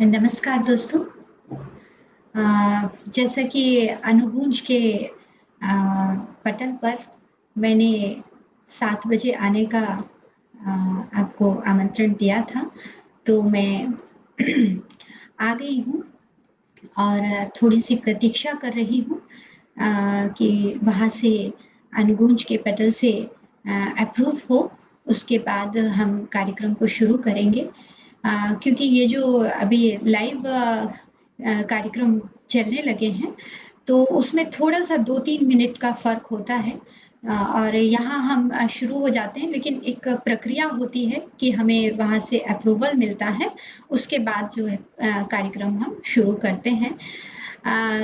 नमस्कार दोस्तों। जैसा कि अनुगूंज के पटल पर मैंने 7 बजे आने का आपको आमंत्रण दिया था, तो मैं आ गई हूँ और थोड़ी-सी प्रतीक्षा कर रही हूँ कि वहाँ से अनुगूंज के पटल से अप्रूव हो, उसके बाद हम कार्यक्रम को शुरू करेंगे। क्योंकि ये जो अभी लाइव कार्यक्रम चलने लगे हैं, तो उसमें थोड़ा-सा 2-3 मिनट का फ़र्क होता है और यहाँ हम शुरू हो जाते हैं, लेकिन एक प्रक्रिया होती है कि हमें वहाँ से अप्रूवल मिलता है, उसके बाद जो है कार्यक्रम हम शुरू करते हैं।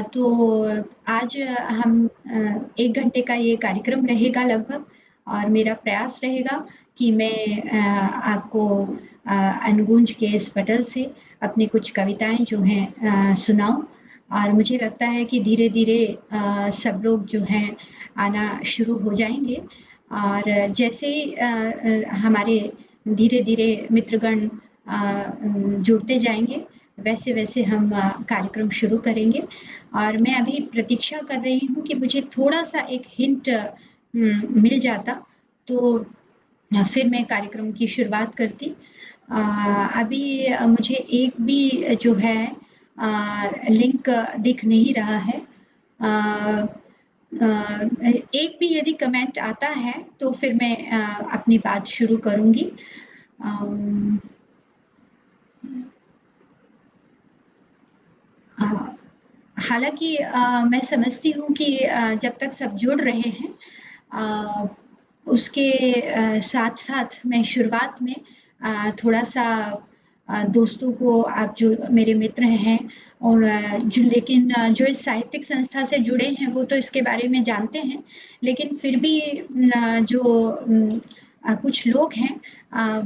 तो आज हम 1 घंटे का ये कार्यक्रम रहेगा लगभग और मेरा प्रयास रहेगा कि मैं आपको अनुगूंज के इस पटल से अपनी कुछ कविताएँ जो हैं सुनाऊँ और मुझे लगता है कि धीरे-धीरे सब लोग जो हैं आना शुरू हो जाएँगे और जैसे ही हमारे धीरे-धीरे मित्रगण जुड़ते जाएँगे, वैसे-वैसे हम कार्यक्रम शुरू करेंगे और मैं अभी प्रतीक्षा कर रही हूँ कि मुझे थोड़ा-सा एक हिंट मिल जाता, तो फिर मैं कार्यक्रम की शुरुआत करती। अभी मुझे एक भी जो है लिंक दिख नहीं रहा है। एक भी यदि कमेंट आता है, तो फिर मैं अपनी बात शुरू करूँगी। अम, अ, हालाँकि मैं समझती हूँ कि जब तक सब जुड़ रहे हैं अ, उसके साथ-साथ मैं शुरुआत में थोड़ा-सा दोस्तों को आप जो मेरे मित्र हैं और जो लेकिन जो इस साहित्यिक संस्था से जुड़े हैं, वो तो इसके बारे में जानते हैं। लेकिन फिर भी जो कुछ लोग हैं अ,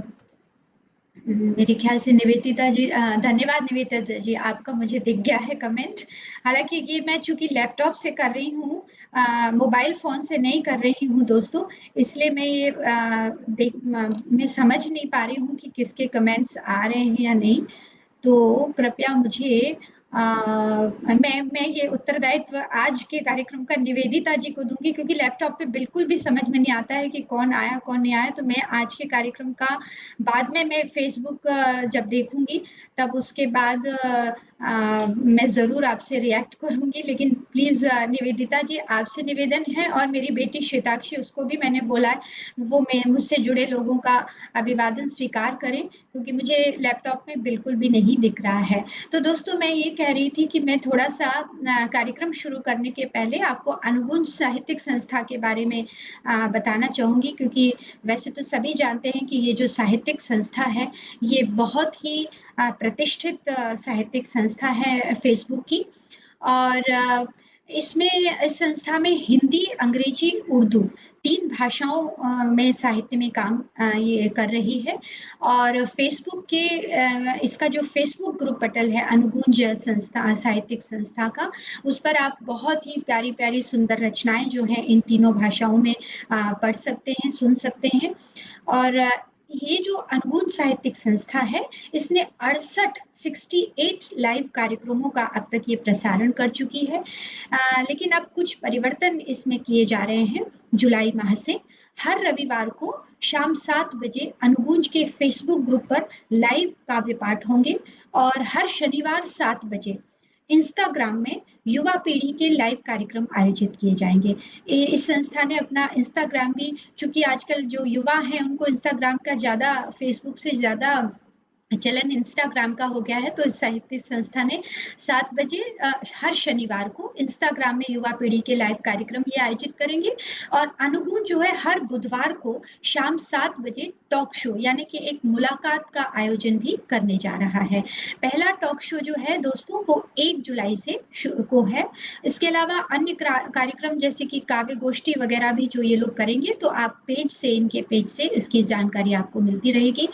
मेरे ख्याल से निवेदिता जी धन्यवाद निवेदिता जी, आपका मुझे दिख गया है कमेंट। हालाँकि ये मैं चूँकि लैपटॉप से कर रही हूँ मोबाइल फ़ोन से नहीं कर रही हूँ दोस्तों, इसलिए मैं ये मैं समझ नहीं पा रही हूँ कि किसके कमेंट्स आ रहे हैं या नहीं। तो कृपया मुझे मैं ये उत्तरदायित्व आज के कार्यक्रम का निवेदिता जी को दूँगी क्योंकि लैपटॉप पे बिल्कुल भी समझ में नहीं आता है कि कौन आया, कौन नहीं आया। तो मैं आज के कार्यक्रम का बाद में मैं फ़ेसबुक जब देखूँगी, तब उसके बाद मैं ज़रूर आपसे रिएक्ट करूँगी। लेकिन प्लीज़ निवेदिता जी आपसे निवेदन है और मेरी बेटी श्वेताक्षी उसको भी मैंने बोला है, वो मैं मुझसे जुड़े लोगों का अभिवादन स्वीकार करें क्योंकि मुझे लैपटॉप में बिल्कुल भी नहीं दिख रहा है। तो दोस्तों मैं ये कह रही थी कि मैं थोड़ा-सा कार्यक्रम शुरू करने के पहले आपको अनुगुंज साहित्यिक संस्था के बारे में बताना चाहूँगी क्योंकि वैसे तो सभी जानते हैं कि ये जो साहित्यिक संस्था है, ये बहुत ही प्रतिष्ठित साहित्यिक संस्था है फ़ेसबुक की और इसमें इस संस्था में हिंदी, अंग्रेजी, उर्दू 3 भाषाओं में साहित्य में काम ये कर रही है और फ़ेसबुक के इसका जो फ़ेसबुक ग्रुप पटल है अनुगुंज संस्था साहित्यिक संस्था का, उस पर आप बहुत ही प्यारी-प्यारी सुंदर रचनाएँ जो हैं इन तीनों भाषाओं में पढ़ सकते हैं, सुन सकते हैं और ये जो अनुगुंज साहित्यिक संस्था है, इसने 68 लाइव कार्यक्रमों का अब तक ये प्रसारण कर चुकी है। लेकिन अब कुछ परिवर्तन इसमें किए जा रहे हैं जुलाई माह से। हर रविवार को शाम 7 बजे अनुगुंज के फ़ेसबुक ग्रुप पर लाइव काव्य पाठ होंगे और हर शनिवार 7 बजे इंस्टाग्राम में युवा पीढ़ी के लाइव कार्यक्रम आयोजित किए जाएँगे। इस संस्था ने अपना इंस्टाग्राम भी चूँकि आजकल जो युवा हैं उनको इंस्टाग्राम का ज़्यादा फ़ेसबुक से ज़्यादा चलन इंस्टाग्राम का हो गया है, तो इस साहित्यिक संस्था ने 7 बजे हर शनिवार को इंस्टाग्राम में युवा पीढ़ी के लाइव कार्यक्रम ये आयोजित करेंगे और अनुगुंज जो है हर बुधवार को शाम 7 बजे टॉक शो यानी कि एक मुलाकात का आयोजन भी करने जा रहा है। पहला टॉक शो जो है दोस्तों वो 1 जुलाई से को है। इसके अलावा अन्य कार्यक्रम जैसे कि काव्य गोष्ठी वगैरह भी जो ये लोग करेंगे, तो आप पेज से इनके पेज से इसकी जानकारी आपको मिलती रहेगी।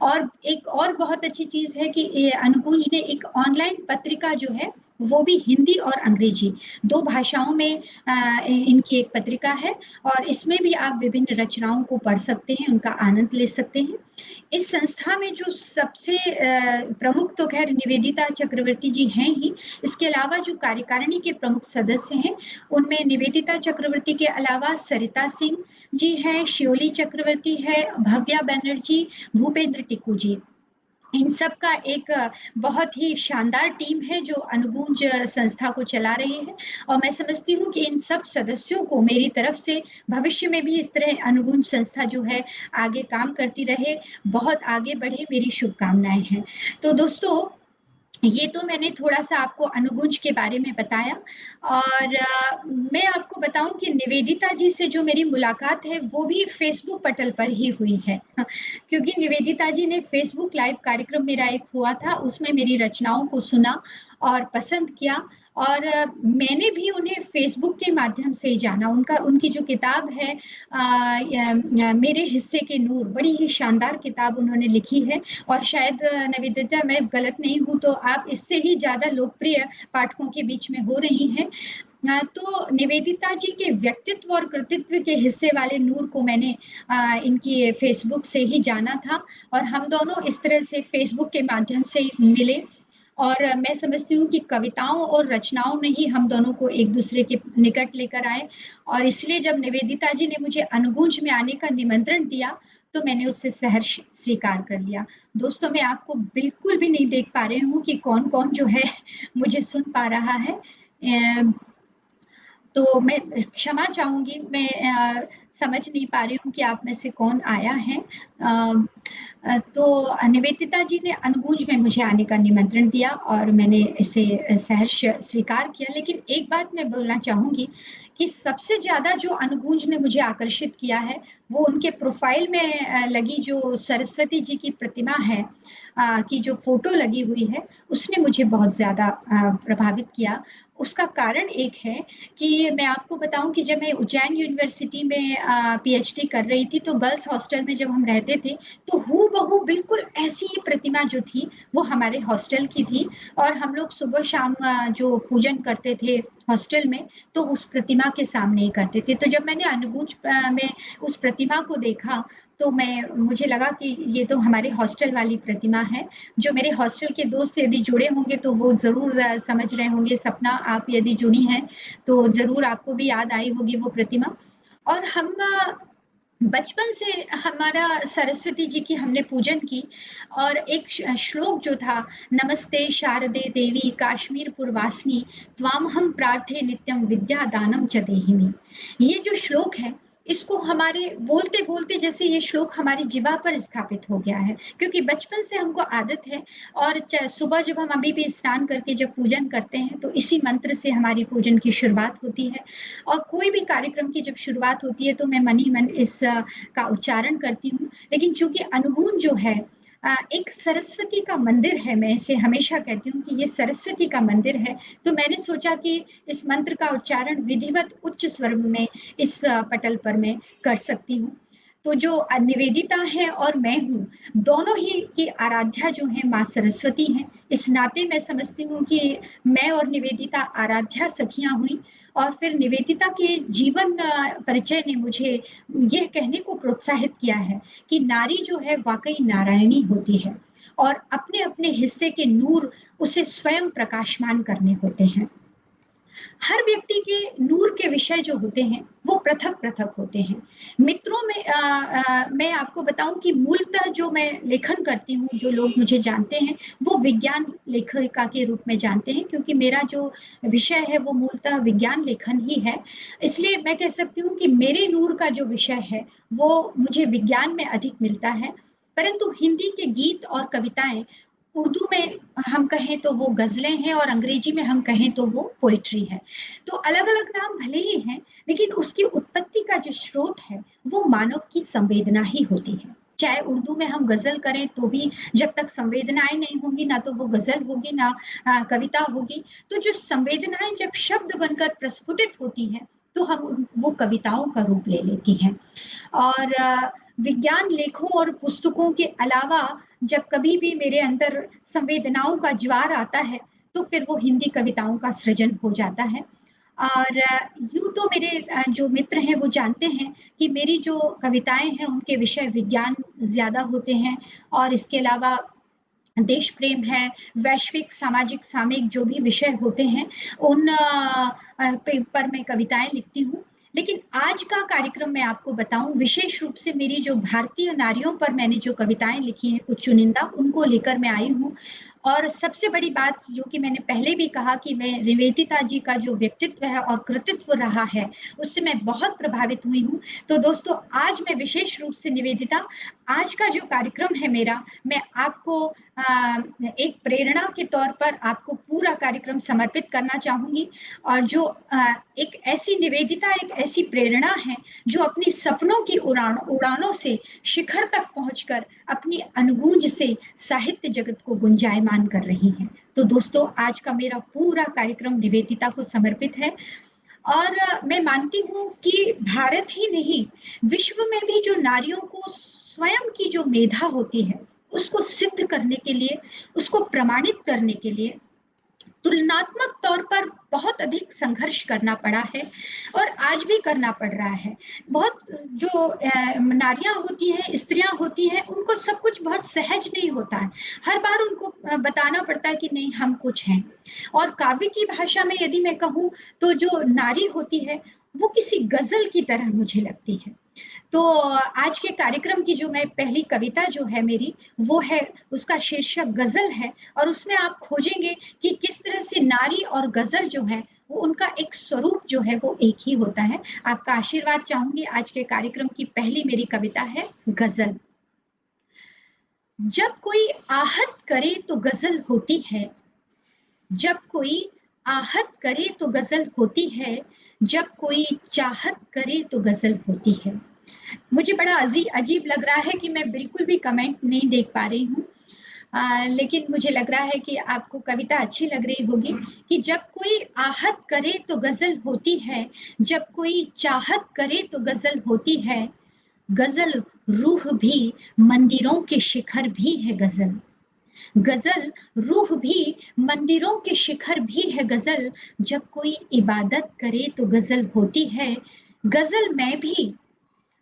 और एक और बहुत अच्छी चीज़ है कि ये अनुकुंज ने एक ऑनलाइन पत्रिका जो है वो भी हिंदी और अंग्रेजी 2 भाषाओं में इनकी एक पत्रिका है और इसमें भी आप विभिन्न रचनाओं को पढ़ सकते हैं, उनका आनंद ले सकते हैं। इस संस्था में जो सबसे प्रमुख तो ख़ैर निवेदिता चक्रवर्ती जी हैं ही, इसके अलावा जो कार्यकारिणी के प्रमुख सदस्य हैं, उनमें निवेदिता चक्रवर्ती के अलावा सरिता सिंह जी हैं, शियोली चक्रवर्ती है, भव्या बनर्जी, भूपेंद्र टिक्कू जी। इन सब का एक बहुत ही शानदार टीम है जो अनुगूंज संस्था को चला रही है और मैं समझती हूँ कि इन सब सदस्यों को मेरी तरफ से भविष्य में भी इस तरह अनुगूंज संस्था जो है आगे काम करती रहे, बहुत आगे बढ़े, मेरी शुभकामनाएं हैं। तो दोस्तों, ये तो मैंने थोड़ा-सा आपको अनुगुंज के बारे में बताया और मैं आपको बताऊँ कि निवेदिता जी से जो मेरी मुलाकात है, वो भी फ़ेसबुक पटल पर ही हुई है। क्योंकि निवेदिता जी ने फ़ेसबुक लाइव कार्यक्रम मेरा एक हुआ था, उसमें मेरी रचनाओं को सुना और पसंद किया और मैंने भी उन्हें फ़ेसबुक के माध्यम से जाना। उनकी जो किताब है मेरे हिस्से के नूर, बड़ी ही शानदार किताब उन्होंने लिखी है और शायद निवेदिता मैं गलत नहीं हूँ तो आप इससे ही ज़्यादा लोकप्रिय पाठकों के बीच में हो रही हैं। तो निवेदिता जी के व्यक्तित्व और कृतित्व के हिस्से वाले नूर को मैंने इनकी फ़ेसबुक से ही जाना था और हम दोनों इस तरह से फ़ेसबुक के माध्यम से ही मिले और मैं समझती हूँ कि कविताओं और रचनाओं ने ही हम दोनों को एक-दूसरे के निकट लेकर आए और इसलिए जब निवेदिता जी ने मुझे अनुगूंज में आने का निमंत्रण दिया, तो मैंने उसे सहर्ष स्वीकार कर लिया। दोस्तों, मैं आपको बिल्कुल भी नहीं देख पा रही हूँ कि कौन-कौन जो है मुझे सुन पा रहा है। तो मैं क्षमा चाहूँगी, मैं समझ नहीं पा रही हूँ कि आप में से कौन आया है। तो निवेदिता जी ने अनुगूंज में मुझे आने का निमंत्रण दिया और मैंने इसे सहर्ष स्वीकार किया। लेकिन एक बात मैं बोलना चाहूँगी कि सबसे ज़्यादा जो अनुगूंज ने मुझे आकर्षित किया है, वो उनके प्रोफ़ाइल में लगी जो सरस्वती जी की प्रतिमा है की जो फ़ोटो लगी हुई है, उसने मुझे बहुत ज़्यादा प्रभावित किया। उसका कारण एक है कि मैं आपको बताऊँ कि जब मैं उज्जैन यूनिवर्सिटी में पीएचडी कर रही थी, तो गर्ल्स हॉस्टल में जब हम रहते थे, तो हूबहू बिल्कुल ऐसी ही प्रतिमा जो थी, वो हमारे हॉस्टल की थी और हम लोग सुबह-शाम जो पूजन करते थे हॉस्टल में, तो उस प्रतिमा के सामने ही करते थे। तो जब मैंने अनुगूंज में उस प्रतिमा को देखा, तो मुझे लगा कि ये तो हमारे हॉस्टल वाली प्रतिमा है। जो मेरे हॉस्टल के दोस्त यदि जुड़े होंगे तो वो ज़रूर समझ रहे होंगे सपना आप यदि जुड़ी हैं, तो ज़रूर आपको भी याद आई होगी वो प्रतिमा। और हम बचपन से हमारा सरस्वती जी की हमने पूजन की और एक श्लोक जो था नमस्ते शारदे देवी काश्मीर पुरवासिनी त्वामहम प्रार्थे नित्यम विद्या दानम च देहिनी। ये जो श्लोक है इसको हमारे बोलते बोलते जैसे ये श्लोक हमारी जिह्वा पर स्थापित हो गया है क्योंकि बचपन से हमको आदत है और सुबह जब हम अभी भी स्नान करके जब पूजन करते हैं तो इसी मंत्र से हमारी पूजन की शुरुआत होती है और कोई भी कार्यक्रम की जब शुरुआत होती है तो मैं मन ही मन इस का उच्चारण करती हूँ। लेकिन चूँकि अनुगूंज जो है एक सरस्वती का मंदिर है, मैं इसे हमेशा कहती हूँ कि ये सरस्वती का मंदिर है, तो मैंने सोचा कि इस मंत्र का उच्चारण विधिवत उच्च स्वर में इस पटल पर मैं कर सकती हूँ। तो जो निवेदिता है और मैं हूँ, दोनों ही की आराध्या जो है माँ सरस्वती हैं। इस नाते मैं समझती हूँ कि मैं और निवेदिता आराध्या सखियाँ हुई और फिर निवेदिता के जीवन परिचय ने मुझे ये कहने को प्रोत्साहित किया है कि नारी जो है वाक़ई नारायणी होती है और अपने-अपने हिस्से के नूर उसे स्वयं प्रकाशमान करने होते हैं। हर व्यक्ति के नूर के विषय जो होते हैं, वो पृथक-पृथक होते हैं। मित्रों में मैं आपको बताऊँ कि मूलतः जो मैं लेखन करती हूँ, जो लोग मुझे जानते हैं, वो विज्ञान लेखिका के रूप में जानते हैं क्योंकि मेरा जो विषय है, वो मूलतः विज्ञान लेखन ही है। इसलिए मैं कह सकती हूँ कि मेरे नूर का जो विषय है, वो मुझे विज्ञान में अधिक मिलता है, परंतु हिंदी के गीत और कविताएँ उर्दू में हम कहें तो वो गज़लें हैं और अंग्रेजी में हम कहें तो वो पोएट्री है। तो अलग-अलग नाम भले ही हैं, लेकिन उसकी उत्पत्ति का जो स्रोत है, वो मानव की संवेदना ही होती है। चाहे उर्दू में हम गज़ल करें तो भी जब तक संवेदनाएँ नहीं होंगी, ना तो वो गज़ल होगी, ना कविता होगी। तो जो संवेदनाएँ जब शब्द बनकर प्रस्फुटित होती हैं, तो हम वो कविताओं का रूप ले लेती हैं। और विज्ञान लेखों और पुस्तकों के अलावा जब कभी भी मेरे अंदर संवेदनाओं का ज्वार आता है, तो तो फिर वो हिंदी कविताओं का सृजन हो जाता है। और यूँ तो मेरे जो मित्र हैं वो जानते हैं कि मेरी जो कविताएँ हैं उनके विषय विज्ञान ज़्यादा होते हैं, और इसके अलावा देश प्रेम है, वैश्विक सामाजिक सामयिक जो भी विषय होते हैं उन पे पर मैं कविताएँ लिखती हूँ। लेकिन आज का कार्यक्रम मैं आपको बताऊँ, विशेष रूप से मेरी जो भारतीय नारियों पर मैंने जो कविताएँ लिखी हैं कुछ चुनिंदा, उनको लेकर मैं आई हूँ। और सबसे बड़ी बात जो कि मैंने पहले भी कहा कि मैं निवेदिता जी का जो व्यक्तित्व है और कृतित्व रहा है, उससे मैं बहुत प्रभावित हुई हूँ। तो दोस्तों, आज मैं विशेष रूप से निवेदिता, आज का जो कार्यक्रम है मेरा, मैं आपको एक प्रेरणा के तौर पर आपको पूरा कार्यक्रम समर्पित करना चाहूंगी। और जो एक ऐसी निवेदिता, एक ऐसी प्रेरणा है जो अपनी सपनों की उड़ानों से शिखर तक पहुंचकर अपनी अनुगूंज से साहित्य जगत को गुंजायमान कर रही हैं। तो दोस्तों, आज का मेरा पूरा कार्यक्रम निवेदिता को समर्पित है। और मैं मानती हूँ कि भारत ही नहीं, विश्व में भी जो नारियों को स्वयं की जो मेधा होती है उसको सिद्ध करने के लिए, उसको प्रमाणित करने के लिए तुलनात्मक तौर पर बहुत अधिक संघर्ष करना पड़ा है, और आज भी करना पड़ रहा है। बहुत जो नारियां होती हैं, स्त्रियां होती हैं, उनको सब कुछ बहुत सहज नहीं होता है। हर बार उनको बताना पड़ता है कि नहीं, हम कुछ हैं। और काव्य की भाषा में यदि मैं कहूँ तो जो नारी होती है वो किसी गजल की तरह मुझे लगती है। तो आज के कार्यक्रम की जो मैं पहली कविता जो है मेरी, वो है, उसका शीर्षक गजल है। और उसमें आप खोजेंगे कि किस तरह से नारी और गजल जो है वो उनका एक स्वरूप जो है वो एक ही होता है। आपका आशीर्वाद चाहूंगी। आज के कार्यक्रम की पहली मेरी कविता है गजल। जब कोई आहत करे तो गजल होती है, जब कोई आहत करे तो गजल होती है, जब कोई चाहत करे तो गजल होती है। मुझे बड़ा अजीब लग रहा है कि मैं बिल्कुल भी कमेंट नहीं देख पा रही हूँ। लेकिन मुझे लग रहा है कि आपको कविता अच्छी लग रही होगी। कि जब कोई आहत करे तो गजल होती है, जब कोई चाहत करे तो गजल होती है। गजल रूह भी, मंदिरों के शिखर भी है गजल। गजल रूह भी, मंदिरों के शिखर भी है गजल। जब कोई इबादत करे तो गजल होती है। गजल मैं भी,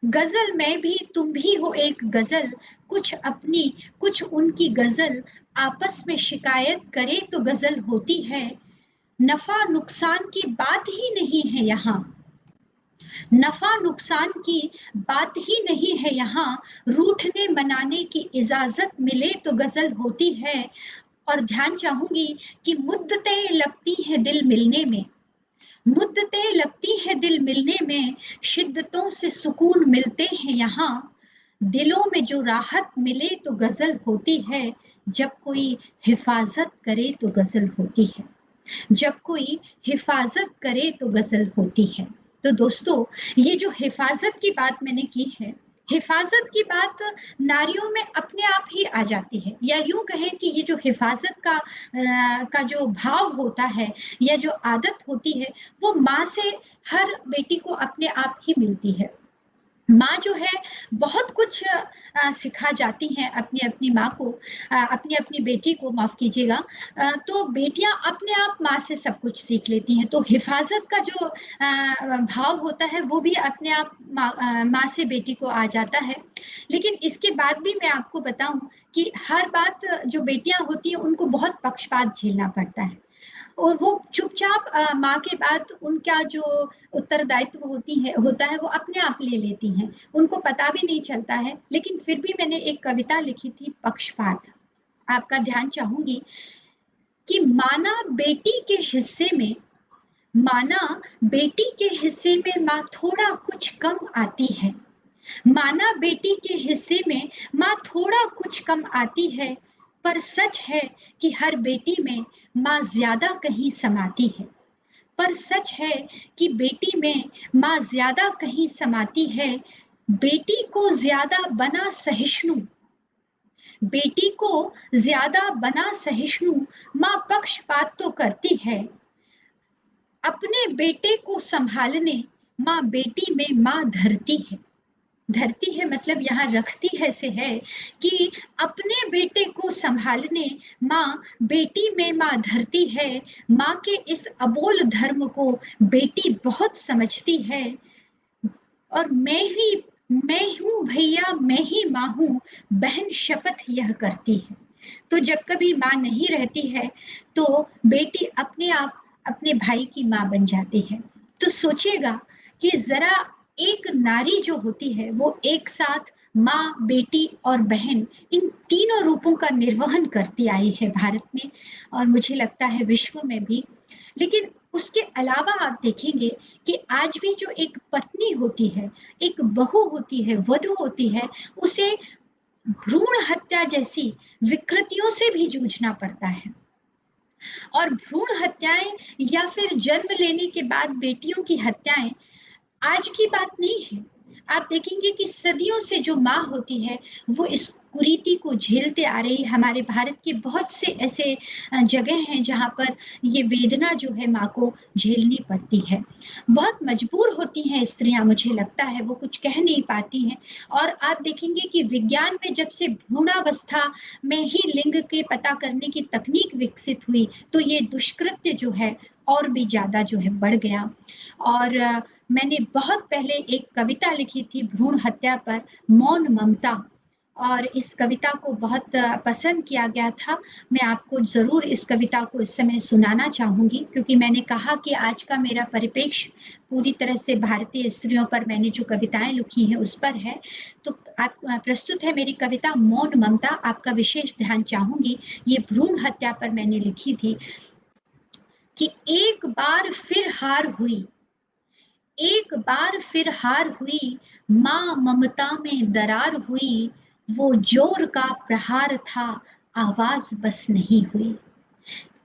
गजल मैं भी, तुम भी हो एक गजल। कुछ अपनी, कुछ उनकी गजल। आपस में शिकायत करे तो गजल होती है। नफा नुकसान की बात ही नहीं है यहाँ, नफा नुकसान की बात ही नहीं है यहाँ। रूठने मनाने की इजाजत मिले तो गजल होती है। और ध्यान चाहूंगी कि मुद्दतें लगती हैं दिल मिलने में, मुद्दतें लगती है दिल मिलने में। शिद्दतों से सुकून मिलते हैं यहाँ। दिलों में जो राहत मिले तो गजल होती है। जब कोई हिफाजत करे तो गजल होती है, जब कोई हिफाजत करे तो गजल होती है। तो दोस्तों, ये जो हिफाजत की बात मैंने की है, हिफाजत की बात नारियों में अपने आप ही आ जाती है। या यूं कहें कि ये जो हिफाजत का जो भाव होता है या जो आदत होती है, वो माँ से हर बेटी को अपने आप ही मिलती है। माँ जो है बहुत कुछ सिखा जाती हैं अपनी अपनी माँ को, अपनी अपनी बेटी को, माफ कीजिएगा। तो बेटियां अपने आप माँ से सब कुछ सीख लेती हैं। तो हिफाजत का जो भाव होता है वो भी अपने आप माँ से बेटी को आ जाता है। लेकिन इसके बाद भी मैं आपको बताऊं कि हर बात जो बेटियां होती हैं उनको बहुत पक्षपात झेलना पड़ता है। और वो चुपचाप माँ के बाद उनका जो उत्तरदायित्व होता है वो अपने आप ले लेती हैं, उनको पता भी नहीं चलता है। लेकिन फिर भी मैंने एक कविता लिखी थी, पक्षपात। आपका ध्यान चाहूंगी कि माना बेटी के हिस्से में, माना बेटी के हिस्से में माँ थोड़ा कुछ कम आती है। माना बेटी के हिस्से में माँ थोड़ा कुछ कम आती है। पर सच है कि हर बेटी में माँ ज्यादा कहीं समाती है। पर सच है कि बेटी में माँ ज्यादा कहीं समाती है। बेटी को ज्यादा बना सहिष्णु, बेटी को ज्यादा बना सहिष्णु माँ पक्षपात तो करती है। अपने बेटे को संभालने माँ बेटी में माँ धरती है। धरती है मतलब यहाँ रखती है से है कि अपने बेटे को संभालने माँ बेटी में माँ धरती है। माँ के इस अबोल धर्म को बेटी बहुत समझती है। और मैं हूँ भैया, मैं ही माँ हूँ, बहन शपथ यह करती है। तो जब कभी माँ नहीं रहती है तो बेटी अपने आप अपने भाई की माँ बन जाती है। तो सोचिएगा कि जरा एक नारी जो होती है वो एक साथ माँ, बेटी और बहन, इन तीनों रूपों का निर्वहन करती आई है भारत में, और मुझे लगता है विश्व में भी। लेकिन उसके अलावा आप देखेंगे कि आज भी जो एक पत्नी होती है, एक बहू होती है, वधू होती है, उसे भ्रूण हत्या जैसी विकृतियों से भी जूझना पड़ता है। और भ्रूण हत्याएं या फिर जन्म लेने के बाद बेटियों की हत्याएं आज की बात नहीं है। आप देखेंगे कि सदियों से जो माँ होती है वो इस कुरीति को झेलते आ रही है। हमारे भारत के बहुत से ऐसे जगह हैं जहाँ पर ये वेदना जो है माँ को झेलनी पड़ती है। बहुत मजबूर होती हैं स्त्रियां, मुझे लगता है वो कुछ कह नहीं पाती हैं। और आप देखेंगे कि विज्ञान में जब से भ्रूणावस्था में ही लिंग के पता करने की तकनीक विकसित हुई तो ये दुष्कृत्य जो है और भी ज्यादा जो है बढ़ गया। और मैंने बहुत पहले एक कविता लिखी थी भ्रूण हत्या पर, मौन ममता, और इस कविता को बहुत पसंद किया गया था। मैं आपको जरूर इस कविता को इस समय सुनाना चाहूंगी, क्योंकि मैंने कहा कि आज का मेरा परिप्रेक्ष्य पूरी तरह से भारतीय स्त्रियों पर मैंने जो कविताएं लिखी हैं उस पर है। तो आप प्रस्तुत है मेरी कविता मौन ममता। आपका विशेष ध्यान चाहूंगी, ये भ्रूण हत्या पर मैंने लिखी थी कि एक बार फिर हार हुई, एक बार फिर हार हुई, माँ ममता में दरार हुई, वो जोर का प्रहार था, आवाज बस नहीं हुई।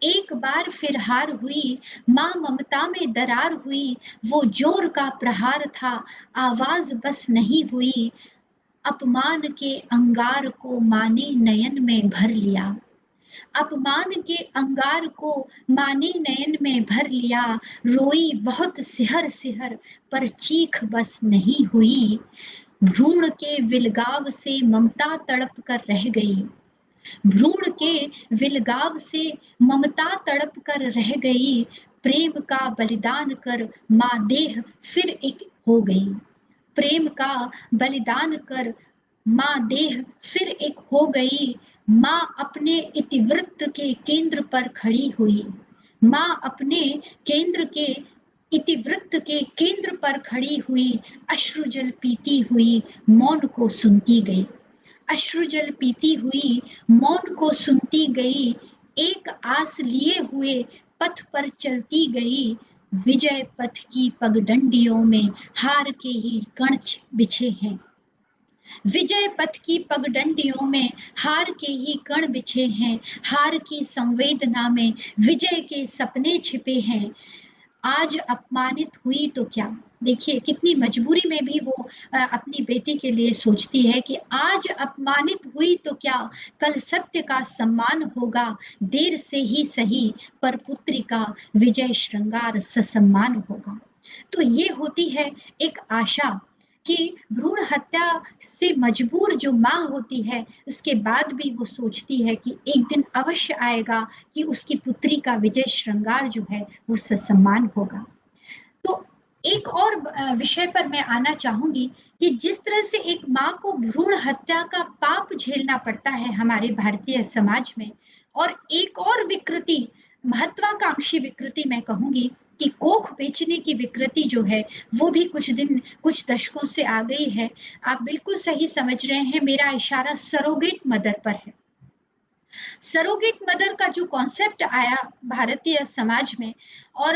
एक बार फिर हार हुई, माँ ममता में दरार हुई, वो जोर का प्रहार था, आवाज बस नहीं हुई। अपमान के अंगार को माँ ने नयन में भर लिया, अपमान के अंगार को माँ ने नयन में भर लिया, रोई बहुत सिहर सिहर पर चीख बस नहीं हुई। भ्रूण के विलगाव से ममता तड़प कर रह गई, भ्रूण के विलगाव से ममता तड़प कर रह गई, प्रेम का बलिदान कर माँ देह फिर एक हो गई, प्रेम का बलिदान कर माँ देह फिर एक हो गई। माँ अपने इतिवृत्त के केंद्र पर खड़ी हुई, माँ अपने केंद्र के इतिवृत्त के केंद्र पर खड़ी हुई, अश्रुजल पीती हुई मौन को सुनती गई, अश्रुजल पीती हुई मौन को सुनती गई, एक आस लिए हुए पथ पर चलती गई, विजय पथ की पगडंडियों में हार के ही कण बिछे हैं, विजय पथ की पगडंडियों में हार के ही कण बिछे हैं, हार की संवेदना में विजय के सपने छिपे हैं। आज अपमानित हुई तो क्या, देखिए कितनी मजबूरी में भी वो अपनी बेटी के लिए सोचती है कि आज अपमानित हुई तो क्या, कल सत्य का सम्मान होगा, देर से ही सही पर पुत्री का विजय श्रृंगार ससम्मान होगा। तो ये होती है एक आशा कि भ्रूण हत्या से मजबूर जो माँ होती है उसके बाद भी वो सोचती है कि एक दिन अवश्य आएगा कि उसकी पुत्री का विजय श्रृंगार जो है वो ससम्मान होगा। तो एक और विषय पर मैं आना चाहूंगी कि जिस तरह से एक माँ को भ्रूण हत्या का पाप झेलना पड़ता है हमारे भारतीय समाज में, और एक और विकृति, महत्वाकांक्षी विकृति मैं कहूंगी कि कोख बेचने की विकृति जो है वो भी कुछ दशकों से आ गई है। आप बिल्कुल सही समझ रहे हैं, मेरा इशारा सरोगेट मदर पर है। सरोगेट मदर का जो कॉन्सेप्ट आया भारतीय समाज में, और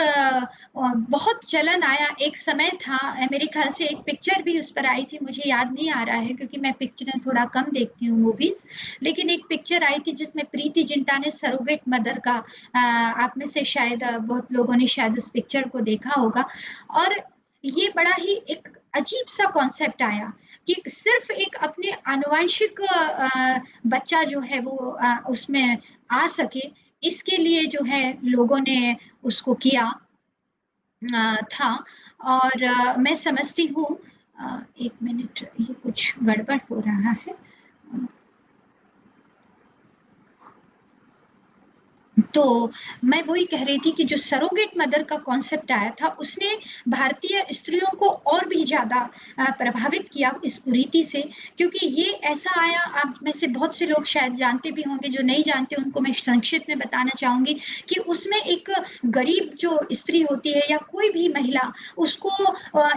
बहुत चलन आया, एक समय था, मेरे ख्याल से एक पिक्चर भी उस पर आई थी, मुझे याद नहीं आ रहा है क्योंकि मैं पिक्चरें थोड़ा कम देखती हूँ मूवीज, लेकिन एक पिक्चर आई थी जिसमें प्रीति जिंटा ने सरोगेट मदर का, आप में से शायद बहुत लोगों ने शायद उस पिक्चर को देखा होगा। और ये बड़ा ही एक अजीब सा कॉन्सेप्ट आया कि सिर्फ एक अपने आनुवंशिक बच्चा जो है वो उसमें आ सके, इसके लिए जो है लोगों ने उसको किया था। और मैं समझती हूँ एक मिनट, ये कुछ गड़बड़ हो रहा है। तो मैं वही कह रही थी कि जो सरोगेट मदर का कॉन्सेप्ट आया था, उसने भारतीय स्त्रियों को और भी ज्यादा प्रभावित किया इस कुरीति से, क्योंकि ये ऐसा आया, आप में से बहुत से लोग शायद जानते भी होंगे, जो नहीं जानते उनको मैं संक्षिप्त में बताना चाहूंगी कि उसमें एक गरीब जो स्त्री होती है या कोई भी महिला, उसको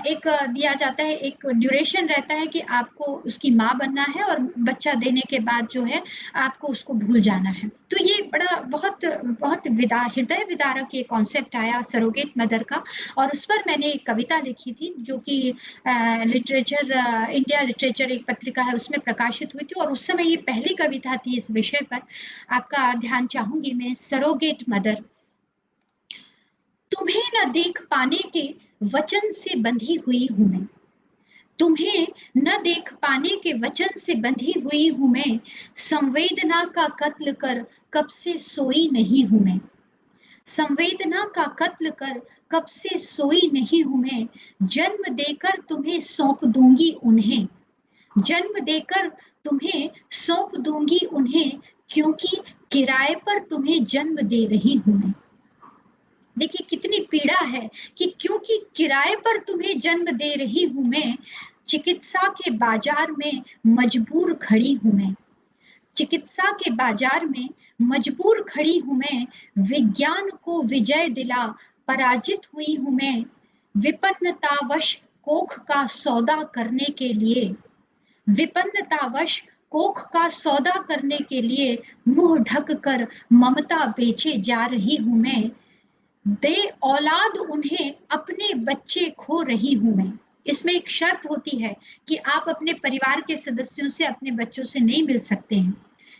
एक दिया जाता है, एक ड्यूरेशन रहता है कि आपको उसकी माँ बनना है और बच्चा देने के बाद जो है आपको उसको भूल जाना है। तो ये बड़ा बहुत बहुत हृदय विदारक ये कॉन्सेप्ट आया सरोगेट मदर का, और उस पर मैंने एक कविता लिखी थी जो कि लिटरेचर इंडिया लिटरेचर एक पत्रिका है उसमें प्रकाशित हुई थी, और उस समय ये पहली कविता थी इस विषय पर। आपका ध्यान चाहूंगी मैं। Surrogate mother. तुम्हें न देख पाने के वचन से बंधी हुई हूं मैं, तुम्हें न देख पाने के वचन से बंधी हुई हूं मैं, संवेदना का कत्ल कर कब से सोई नहीं हूं मैं, संवेदना का कत्ल कर कब से सोई नहीं हूं मैं, जन्म देकर तुम्हें सौंप दूंगी उन्हें, जन्म देकर तुम्हें सौंप दूंगी उन्हें, क्योंकि किराए पर तुम्हें जन्म दे रही हूं मैं। देखिए कितनी पीड़ा है कि क्योंकि किराए पर तुम्हें जन्म दे रही हूं मैं, चिकित्सा के बाजार में मजबूर खड़ी हूं मैं, चिकित्सा के बाजार में मजबूर खड़ी हूं मैं, विज्ञान को विजय दिला पराजित हुई हूं मैं, विपन्नतावश कोख का सौदा करने के लिए, विपन्नतावश कोख का सौदा करने के लिए मुंह ढक कर ममता बेचे जा रही हूं मैं, दे औलाद उन्हें अपने बच्चे खो रही हूं मैं। इसमें एक शर्त होती है कि आप अपने परिवार के सदस्यों से अपने बच्चों से नहीं मिल सकते हैं,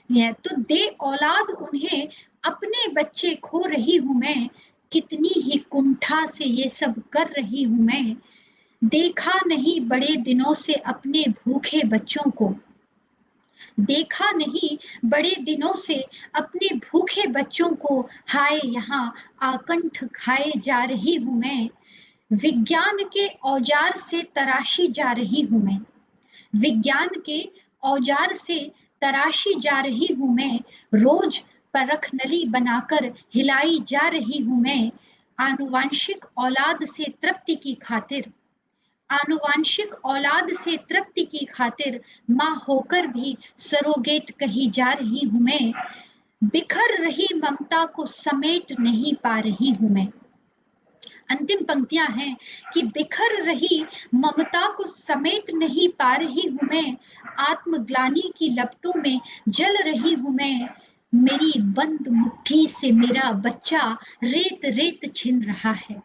ये तो दे औलाद उन्हें अपने बच्चे खो रही हूं मैं, कितनी ही कुंठा से ये सब कर रही हूं मैं, देखा नहीं बड़े दिनों से अपने भूखे बच्चों को, देखा नहीं बड़े दिनों से अपने भूखे बच्चों को, हाय यहाँ आकंठ खाए जा रही हूं मैं, विज्ञान के औजार से तराशी जा रही हूं मैं, विज्ञान के औजार से तराशी जा रही हूं मैं, रोज परख नली बनाकर हिलाई जा रही हूं मैं, आनुवांशिक औलाद से तृप्ति की खातिर, आनुवांशिक औलाद से तृप्ति की खातिर मां होकर भी सरोगेट कही जा रही हूं मैं, बिखर रही ममता को समेट नहीं पा रही हूं मैं। अंतिम पंक्तियां हैं कि बिखर रही ममता को समेट नहीं पा रही हूं मैं, आत्मग्लानि की लपटों में जल रही हूं मैं, मेरी बंद मुट्ठी से मेरा बच्चा रेत रेत छिन रहा है,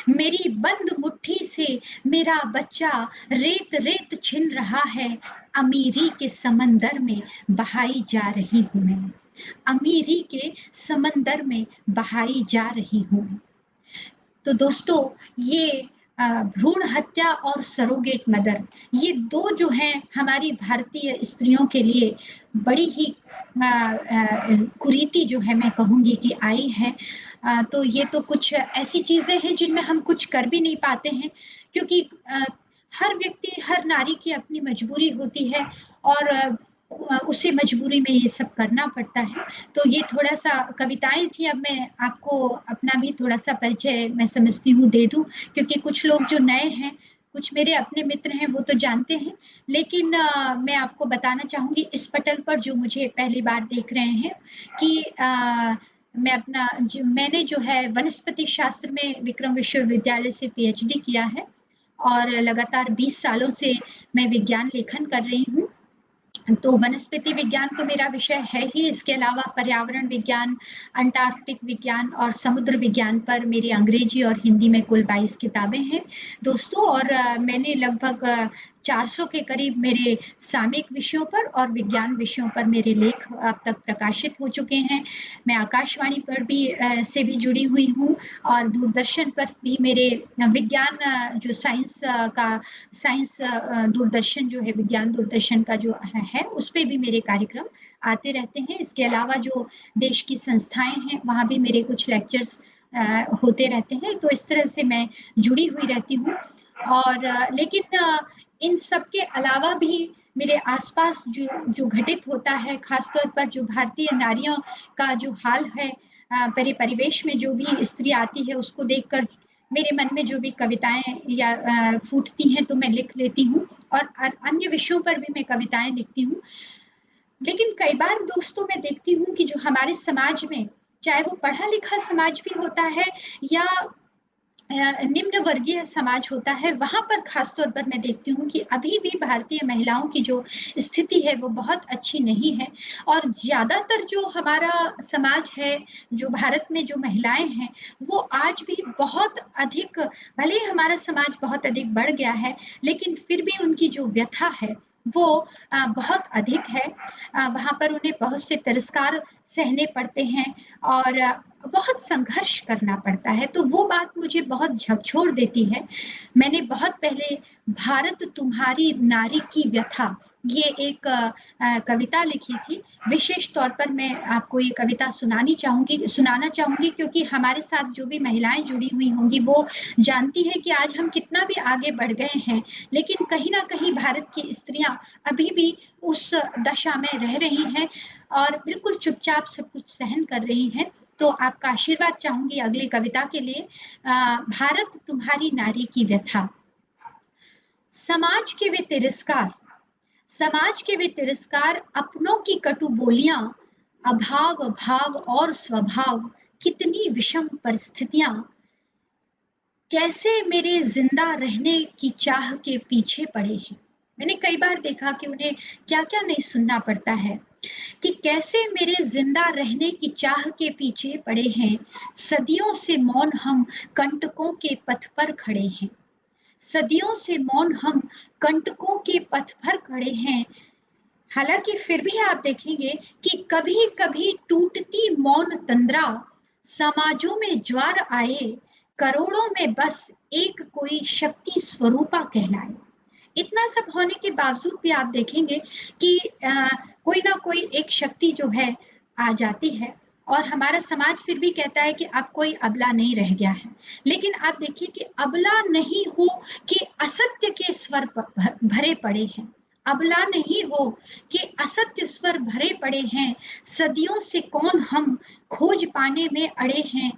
मेरी बंद मुट्ठी से मेरा बच्चा रेत रेत छिन रहा है, अमीरी के समंदर में बहाई जा रही हूं मैं, अमीरी के समंदर में बहाई जा रही हूं। तो दोस्तों ये भ्रूण हत्या और सरोगेट मदर, ये दो जो हैं हमारी भारतीय स्त्रियों के लिए बड़ी ही कुरीति जो है मैं कहूंगी कि आई है। तो ये तो कुछ ऐसी चीजें हैं जिनमें हम कुछ कर भी नहीं पाते हैं, क्योंकि हर व्यक्ति हर नारी की अपनी मजबूरी होती है, और उसे मजबूरी में ये सब करना पड़ता है। तो ये थोड़ा सा कविताएं थी, अब मैं आपको अपना भी थोड़ा सा परिचय मैं समझती हूँ दे दूं, क्योंकि कुछ लोग जो नए हैं, कुछ मेरे अपने मित्र हैं वो तो जानते हैं, लेकिन मैं आपको बताना चाहूंगी इस पटल पर जो मुझे पहली बार देख रहे हैं कि मैं अपना मैंने जो है वनस्पति शास्त्र में विक्रम विश्वविद्यालय से पीएचडी किया है, और लगातार 20 सालों से मैं विज्ञान लेखन कर रही हूँ। तो वनस्पति विज्ञान तो मेरा विषय है ही, इसके अलावा पर्यावरण विज्ञान, अंटार्कटिक विज्ञान और समुद्र विज्ञान पर मेरी अंग्रेजी और हिंदी में कुल 22 किताबें हैं दोस्तों, और मैंने लगभग 400 के करीब मेरे सामयिक विषयों पर और विज्ञान विषयों पर मेरे लेख अब तक प्रकाशित हो चुके हैं। मैं आकाशवाणी पर भी से भी जुड़ी हुई हूँ, और दूरदर्शन पर भी मेरे विज्ञान जो साइंस का साइंस दूरदर्शन जो है, विज्ञान दूरदर्शन का जो है उस पे भी मेरे कार्यक्रम आते रहते हैं। इसके अलावा जो देश की संस्थाएं हैं वहाँ भी मेरे कुछ लेक्चर्स होते रहते हैं। तो इस तरह से मैं जुड़ी हुई रहती हूँ। और लेकिन इन सब के अलावा भी मेरे आसपास जो जो घटित होता है, खासतौर पर जो भारतीय नारियों का जो हाल है, परिवेश में जो भी स्त्री आती है उसको देखकर मेरे मन में जो भी कविताएं या फूटती हैं तो मैं लिख लेती हूँ। और अन्य विषयों पर भी मैं कविताएं लिखती हूँ। लेकिन कई बार दोस्तों मैं देखती हूँ कि जो हमारे समाज में, चाहे वो पढ़ा लिखा समाज भी होता है या निम्न वर्गीय समाज होता है, वहां पर खासतौर पर मैं देखती हूँ कि अभी भी भारतीय महिलाओं की जो स्थिति है वो बहुत अच्छी नहीं है। और ज्यादातर जो हमारा समाज है, जो भारत में जो महिलाएं हैं, वो आज भी बहुत अधिक, भले ही हमारा समाज बहुत अधिक बढ़ गया है, लेकिन फिर भी उनकी जो व्यथा है वो बहुत अधिक है। वहां पर उन्हें बहुत से तिरस्कार सहने पड़ते हैं और बहुत संघर्ष करना पड़ता है। तो वो बात मुझे बहुत झकझोर देती है। मैंने बहुत पहले भारत तुम्हारी नारी की व्यथा, ये एक कविता लिखी थी। विशेष तौर पर मैं आपको ये कविता सुनाना चाहूंगी क्योंकि हमारे साथ जो भी महिलाएं जुड़ी हुई होंगी वो जानती है कि आज हम कितना भी आगे बढ़ गए हैं, लेकिन कहीं ना कहीं भारत की स्त्रियां अभी भी उस दशा में रह रही हैं और बिल्कुल चुपचाप सब कुछ सहन कर रही हैं। तो आपका आशीर्वाद चाहूंगी अगली कविता के लिए। भारत तुम्हारी नारी की व्यथा। समाज के वे तिरस्कार, समाज के वे तिरस्कार, अपनों की कटु बोलियां, अभाव भाव और स्वभाव, कितनी विषम परिस्थितियां, कैसे मेरे जिंदा रहने की चाह के पीछे पड़े हैं। मैंने कई बार देखा कि उन्हें क्या क्या नहीं सुनना पड़ता है, कि कैसे मेरे जिंदा रहने की चाह के पीछे पड़े हैं। सदियों से मौन हम कंटकों के पथ पर खड़े हैं, सदियों से मौन हम कंटकों के पथ पर खड़े हैं। हालांकि फिर भी आप देखेंगे कि कभी कभी टूटती मौन तंद्रा, समाजों में ज्वार आए, करोड़ों में बस एक कोई शक्ति स्वरूपा कहलाए। इतना सब होने के बावजूद भी आप देखेंगे कि कोई ना कोई एक शक्ति जो है आ जाती है और हमारा समाज फिर भी कहता है कि अब कोई अबला नहीं रह गया है। लेकिन आप देखिए कि अबला नहीं हो कि असत्य के स्वर भरे पड़े हैं, अबला नहीं हो कि असत्य स्वर भरे पड़े हैं। सदियों से कौन हम खोज पाने में अड़े हैं,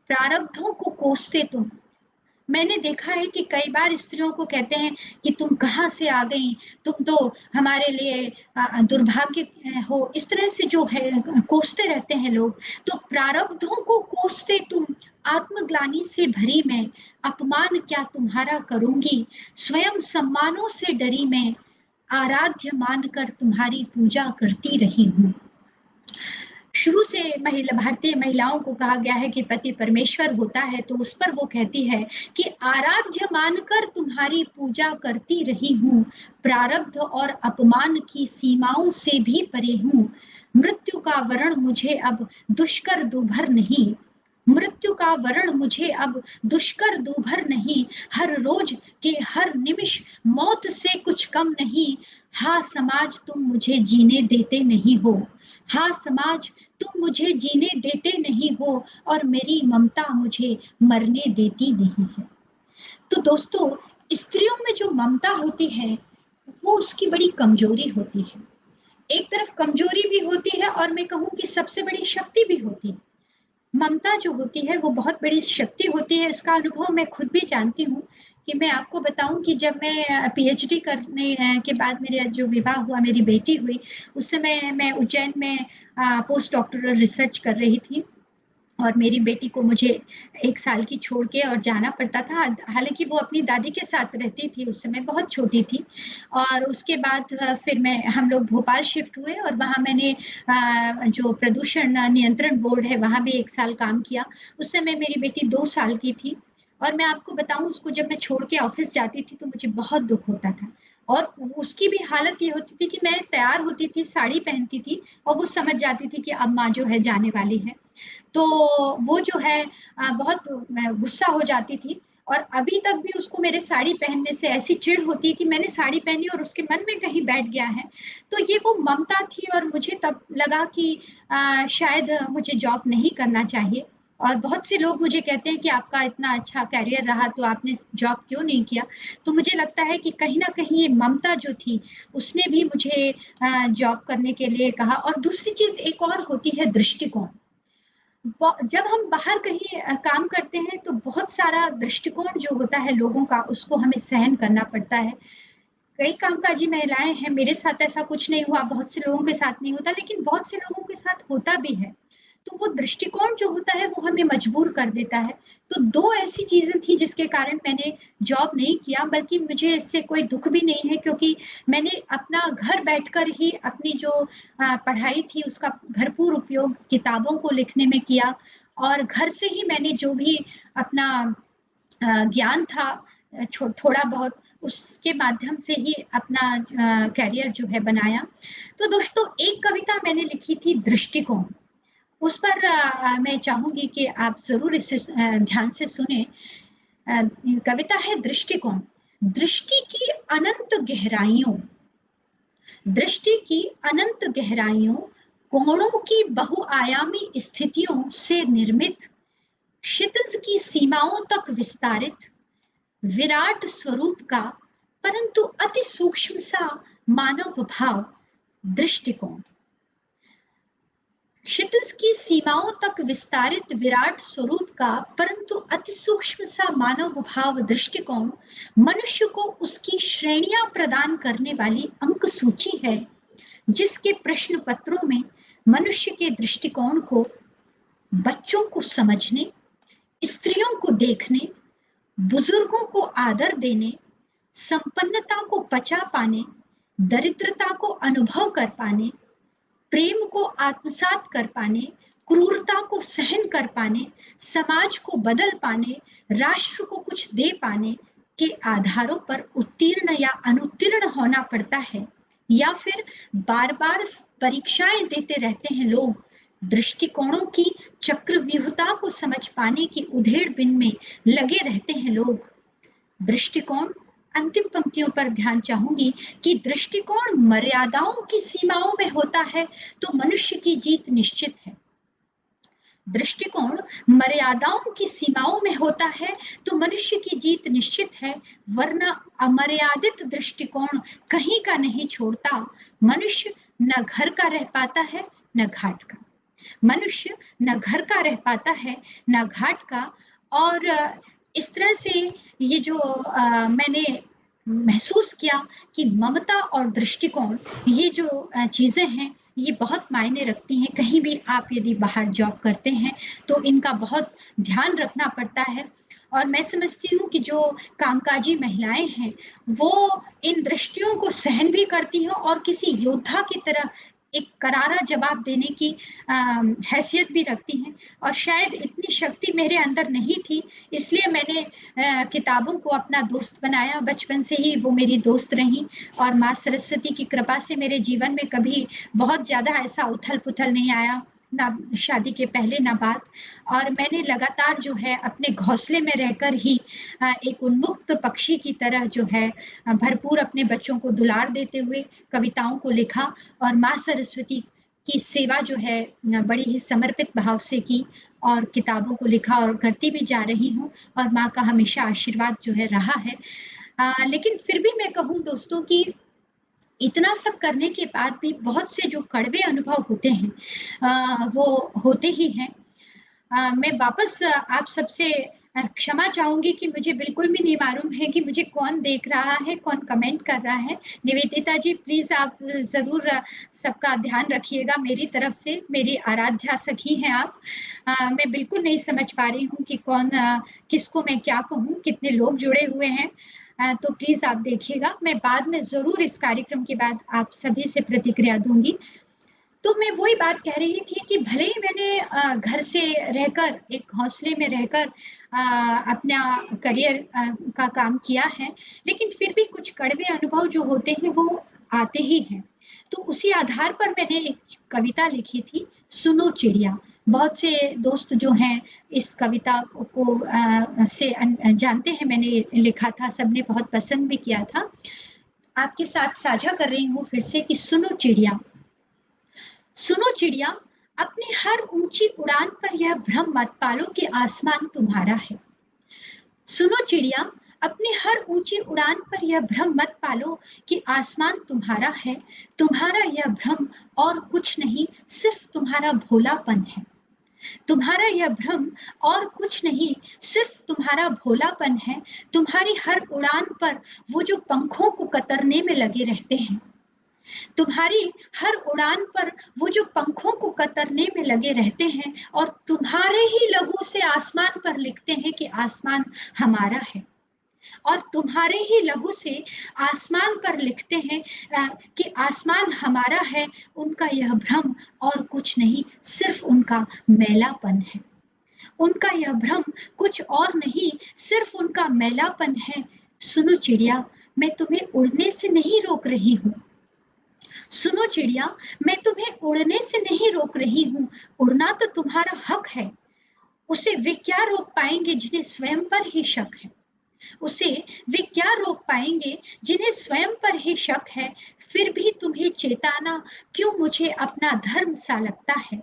प्रारब्धों को कोसते तुम। मैंने देखा है कि कई बार स्त्रियों को कहते हैं कि तुम कहाँ से आ गई, तुम तो हमारे लिए दुर्भाग्य हो, इस तरह से जो है कोसते रहते हैं लोग। तो प्रारब्धों को कोसते तुम, आत्मग्लानि से भरी मैं, अपमान क्या तुम्हारा करूंगी, स्वयं सम्मानों से डरी मैं, आराध्य मानकर तुम्हारी पूजा करती रही हूँ। शुरू से भारतीय महिलाओं को कहा गया है कि पति परमेश्वर होता है, तो उस पर वो कहती है कि आराध्य मानकर तुम्हारी पूजा करती रही हूँ, प्रारब्ध और अपमान की सीमाओं से भी परे हूँ। मृत्यु का वरण मुझे अब दुष्कर दूभर नहीं, मृत्यु का वरण मुझे अब दुष्कर दूभर नहीं, हर रोज के हर निमिष मौत से कुछ कम नहीं। हाँ समाज तुम मुझे जीने देते नहीं हो, हाँ समाज तुम मुझे जीने देते नहीं हो, और मेरी ममता मुझे मरने देती नहीं है। तो दोस्तों, स्त्रियों में जो ममता होती है वो उसकी बड़ी कमजोरी होती है। एक तरफ कमजोरी भी होती है और मैं कहूँ कि सबसे बड़ी शक्ति भी होती है। ममता जो होती है वो बहुत बड़ी शक्ति होती है। इसका अनुभव मैं खुद भी जानती हूँ कि मैं आपको बताऊं कि जब मैं पीएचडी करने के बाद मेरा जो विवाह हुआ, मेरी बेटी हुई, उस समय मैं उज्जैन में पोस्ट डॉक्टरल रिसर्च कर रही थी और मेरी बेटी को मुझे 1 साल की छोड़ के और जाना पड़ता था। हालांकि वो अपनी दादी के साथ रहती थी, उस समय बहुत छोटी थी। और उसके बाद फिर हम लोग भोपाल शिफ्ट हुए और वहाँ मैंने जो प्रदूषण नियंत्रण बोर्ड है वहाँ भी 1 साल काम किया। उस समय मेरी बेटी 2 साल की थी और मैं आपको बताऊं, उसको जब मैं छोड़ के ऑफिस जाती थी तो मुझे बहुत दुख होता था। और उसकी भी हालत ये होती थी कि मैं तैयार होती थी, साड़ी पहनती थी और वो समझ जाती थी कि अब माँ जो है जाने वाली है। तो वो जो है बहुत गुस्सा हो जाती थी। और अभी तक भी उसको मेरे साड़ी पहनने से ऐसी चिढ़ होती है कि मैंने साड़ी पहनी और उसके मन में कहीं बैठ गया है। तो ये वो ममता थी और मुझे तब लगा कि शायद मुझे जॉब नहीं करना चाहिए। और बहुत से लोग मुझे कहते हैं कि आपका इतना अच्छा करियर रहा तो आपने जॉब क्यों नहीं किया? तो मुझे लगता है कि कहीं न कहीं ये ममता जो थी, उसने भी मुझे जॉब करने के लिए कहा। और दूसरी चीज़ एक और होती है दृष्टिकोण। जब हम बाहर कहीं काम करते हैं तो बहुत सारा दृष्टिकोण जो होता है लोगों का, उसको हमें सहन करना पड़ता है। कई कामकाजी महिलाएँ हैं, मेरे साथ ऐसा कुछ नहीं हुआ, बहुत से लोगों के साथ नहीं होता, लेकिन बहुत से लोगों के साथ होता भी है। तो वो दृष्टिकोण जो होता है वो हमें मजबूर कर देता है। तो 2 ऐसी चीज़ें थी जिसके कारण मैंने जॉब नहीं किया, बल्कि मुझे इससे कोई दुःख भी नहीं है, क्योंकि मैंने अपना घर बैठकर ही अपनी जो पढ़ाई थी उसका भरपूर उपयोग किताबों को लिखने में किया, और घर से ही मैंने जो भी अपना ज्ञान था थोड़ा बहुत, उसके माध्यम से ही अपना करियर जो है बनाया। तो दोस्तों, एक कविता मैंने लिखी थी दृष्टिकोण, उस पर मैं चाहूंगी कि आप जरूर इसे ध्यान से सुने। कविता है दृष्टिकोण। दृष्टि की अनंत गहराइयों, दृष्टि की अनंत गहराइयों, कोणों की बहुआयामी स्थितियों से निर्मित, क्षितिज की सीमाओं तक विस्तारित विराट स्वरूप का, परंतु अति सूक्ष्म सा मानव भाव दृष्टिकोण। क्षितिज की सीमाओं तक विस्तारित विराट स्वरूप का, परंतु अति सूक्ष्म सा मानव भाव दृष्टिकोण मनुष्य को उसकी श्रेणियां प्रदान करने वाली अंक सूची है, जिसके प्रश्न पत्रों में मनुष्य के दृष्टिकोण को बच्चों को समझने, स्त्रियों को देखने, बुजुर्गों को आदर देने, संपन्नता को पचा पाने, दरिद्रता को अनुभव कर पाने, प्रेम को आत्मसात कर पाने, क्रूरता को सहन कर पाने, समाज को बदल पाने, राष्ट्र को कुछ दे पाने के आधारों पर उत्तीर्ण या अनुत्तीर्ण होना पड़ता है, या फिर बार बार परीक्षाएं देते रहते हैं लोग। दृष्टिकोणों की चक्रव्यूहता को समझ पाने की उधेड़-बुन में लगे रहते हैं लोग। दृष्टिकोण, अंतिम पंक्तियों पर ध्यान चाहूंगी कि दृष्टिकोण मर्यादाओं की सीमाओं में होता है तो मनुष्य की जीत निश्चित है। दृष्टिकोण मर्यादाओं की सीमाओं में होता है तो मनुष्य की जीत निश्चित है, वरना अमर्यादित दृष्टिकोण कहीं का नहीं छोड़ता। मनुष्य न घर का रह पाता है न घाट का। मनुष्य न घर का रह पाता है न घाट का। और इस तरह से ये जो मैंने महसूस किया कि ममता और दृष्टिकोण, ये जो चीजें हैं, ये बहुत मायने रखती हैं। कहीं भी आप यदि बाहर जॉब करते हैं तो इनका बहुत ध्यान रखना पड़ता है। और मैं समझती हूँ कि जो कामकाजी महिलाएं हैं वो इन दृष्टियों को सहन भी करती हैं और किसी योद्धा की तरह एक करारा जवाब देने की हैसियत भी रखती हैं। और शायद इतनी शक्ति मेरे अंदर नहीं थी, इसलिए मैंने किताबों को अपना दोस्त बनाया। बचपन से ही वो मेरी दोस्त रही, और माँ सरस्वती की कृपा से मेरे जीवन में कभी बहुत ज्यादा ऐसा उथल पुथल नहीं आया, ना शादी के पहले ना बाद। और मैंने लगातार जो है अपने घोंसले में रहकर ही एक उन्मुक्त पक्षी की तरह जो है भरपूर अपने बच्चों को दुलार देते हुए कविताओं को लिखा, और माँ सरस्वती की सेवा जो है बड़ी ही समर्पित भाव से की, और किताबों को लिखा और करती भी जा रही हूँ। और माँ का हमेशा आशीर्वाद जो है रहा है। लेकिन फिर भी मैं कहूँ दोस्तों कि इतना सब करने के बाद भी बहुत से जो कड़वे अनुभव होते हैं वो होते ही हैं। मैं वापस आप सबसे क्षमा चाहूंगी कि मुझे बिल्कुल भी नहीं मालूम है कि मुझे कौन देख रहा है, कौन कमेंट कर रहा है। निवेदिता जी, प्लीज आप जरूर सबका ध्यान रखिएगा मेरी तरफ से। मेरी आराध्या सखी हैं आप। मैं बिल्कुल नहीं समझ पा रही हूँ कि कौन किसको मैं क्या कहूँ, कितने लोग जुड़े हुए हैं। तो प्लीज आप देखिएगा, मैं बाद में जरूर इस कार्यक्रम के बाद आप सभी से प्रतिक्रिया दूंगी। तो मैं वही बात कह रही थी कि भले ही मैंने घर से रहकर, एक हौसले में रहकर अपना करियर का काम किया है, लेकिन फिर भी कुछ कड़वे अनुभव जो होते हैं वो आते ही हैं। तो उसी आधार पर मैंने एक कविता लिखी थी, सुनो चिड़िया। बहुत से दोस्त जो हैं इस कविता को से जानते हैं, मैंने लिखा था, सबने बहुत पसंद भी किया था। आपके साथ साझा कर रही हूँ फिर से कि सुनो चिड़िया। सुनो चिड़िया, अपनी हर ऊंची उड़ान पर यह भ्रम मत पालो कि आसमान तुम्हारा है। सुनो चिड़िया, अपनी हर ऊंची उड़ान पर यह भ्रम मत पालो कि आसमान तुम्हारा है। तुम्हारा यह भ्रम और कुछ नहीं, सिर्फ तुम्हारा भोलापन है। तुम्हारा यह भ्रम और कुछ नहीं, सिर्फ तुम्हारा भोलापन है। तुम्हारी हर उड़ान पर वो जो पंखों को कतरने में लगे रहते हैं, तुम्हारी हर उड़ान पर वो जो पंखों को कतरने में लगे रहते हैं और तुम्हारे ही लहू से आसमान पर लिखते हैं कि आसमान हमारा है। और तुम्हारे ही लहू से आसमान पर लिखते हैं कि आसमान हमारा है। उनका यह भ्रम और कुछ नहीं, सिर्फ उनका मैलापन है। उनका यह भ्रम कुछ और नहीं, सिर्फ उनका मैलापन है। सुनो चिड़िया, मैं तुम्हें उड़ने से नहीं रोक रही हूँ। सुनो चिड़िया, मैं तुम्हें उड़ने से नहीं रोक रही हूँ। उड़ना तो तुम्हारा हक है। उसे वे क्या रोक पाएंगे जिन्हें स्वयं पर ही शक है। उसे वे क्या रोक पाएंगे जिन्हें स्वयं पर ही शक है। फिर भी तुम्हें चेताना क्यों मुझे अपना धर्म सा लगता है।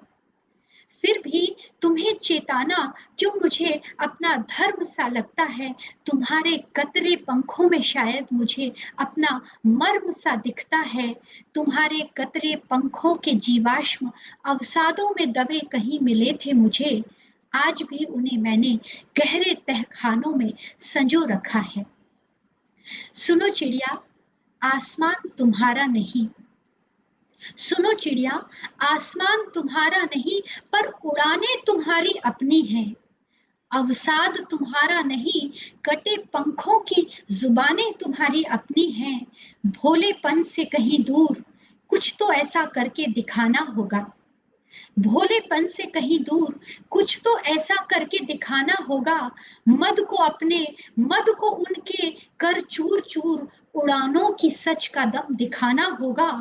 फिर भी तुम्हें चेताना क्यों मुझे अपना धर्म सा लगता है। तुम्हारे कतरे पंखों में शायद मुझे अपना मर्म सा दिखता है। तुम्हारे कतरे पंखों के जीवाश्म अवसादों में दबे कहीं मिले थे मुझे। आज भी उन्हें मैंने गहरे तहखानों में संजो रखा है। सुनो चिड़िया, आसमान तुम्हारा नहीं। सुनो चिड़िया, आसमान तुम्हारा नहीं, पर उड़ाने तुम्हारी अपनी हैं। अवसाद तुम्हारा नहीं, कटे पंखों की जुबानें तुम्हारी अपनी हैं। भोलेपन से कहीं दूर कुछ तो ऐसा करके दिखाना होगा। भोलेपन से कहीं दूर कुछ तो ऐसा करके दिखाना होगा। मद को उनके कर चूर चूर उड़ानों की सच का दम दिखाना होगा।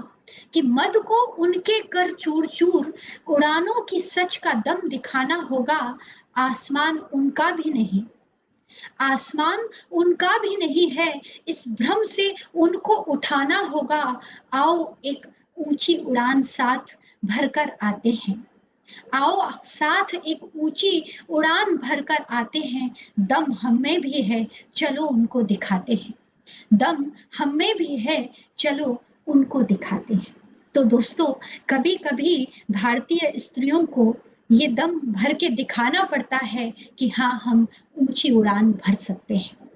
कि मद को उनके कर चूर चूर उड़ानों की सच का दम दिखाना होगा। आसमान उनका भी नहीं, आसमान उनका भी नहीं है। इस भ्रम से उनको उठाना होगा। आओ एक ऊंची उड़ान साथ भरकर आते हैं। आओ साथ एक ऊंची उड़ान भरकर आते हैं। दम हम में भी है, चलो उनको दिखाते हैं। दम हम में भी है, चलो उनको दिखाते हैं। तो दोस्तों, कभी कभी भारतीय स्त्रियों को ये दम भर के दिखाना पड़ता है कि हाँ, हम ऊंची उड़ान भर सकते हैं।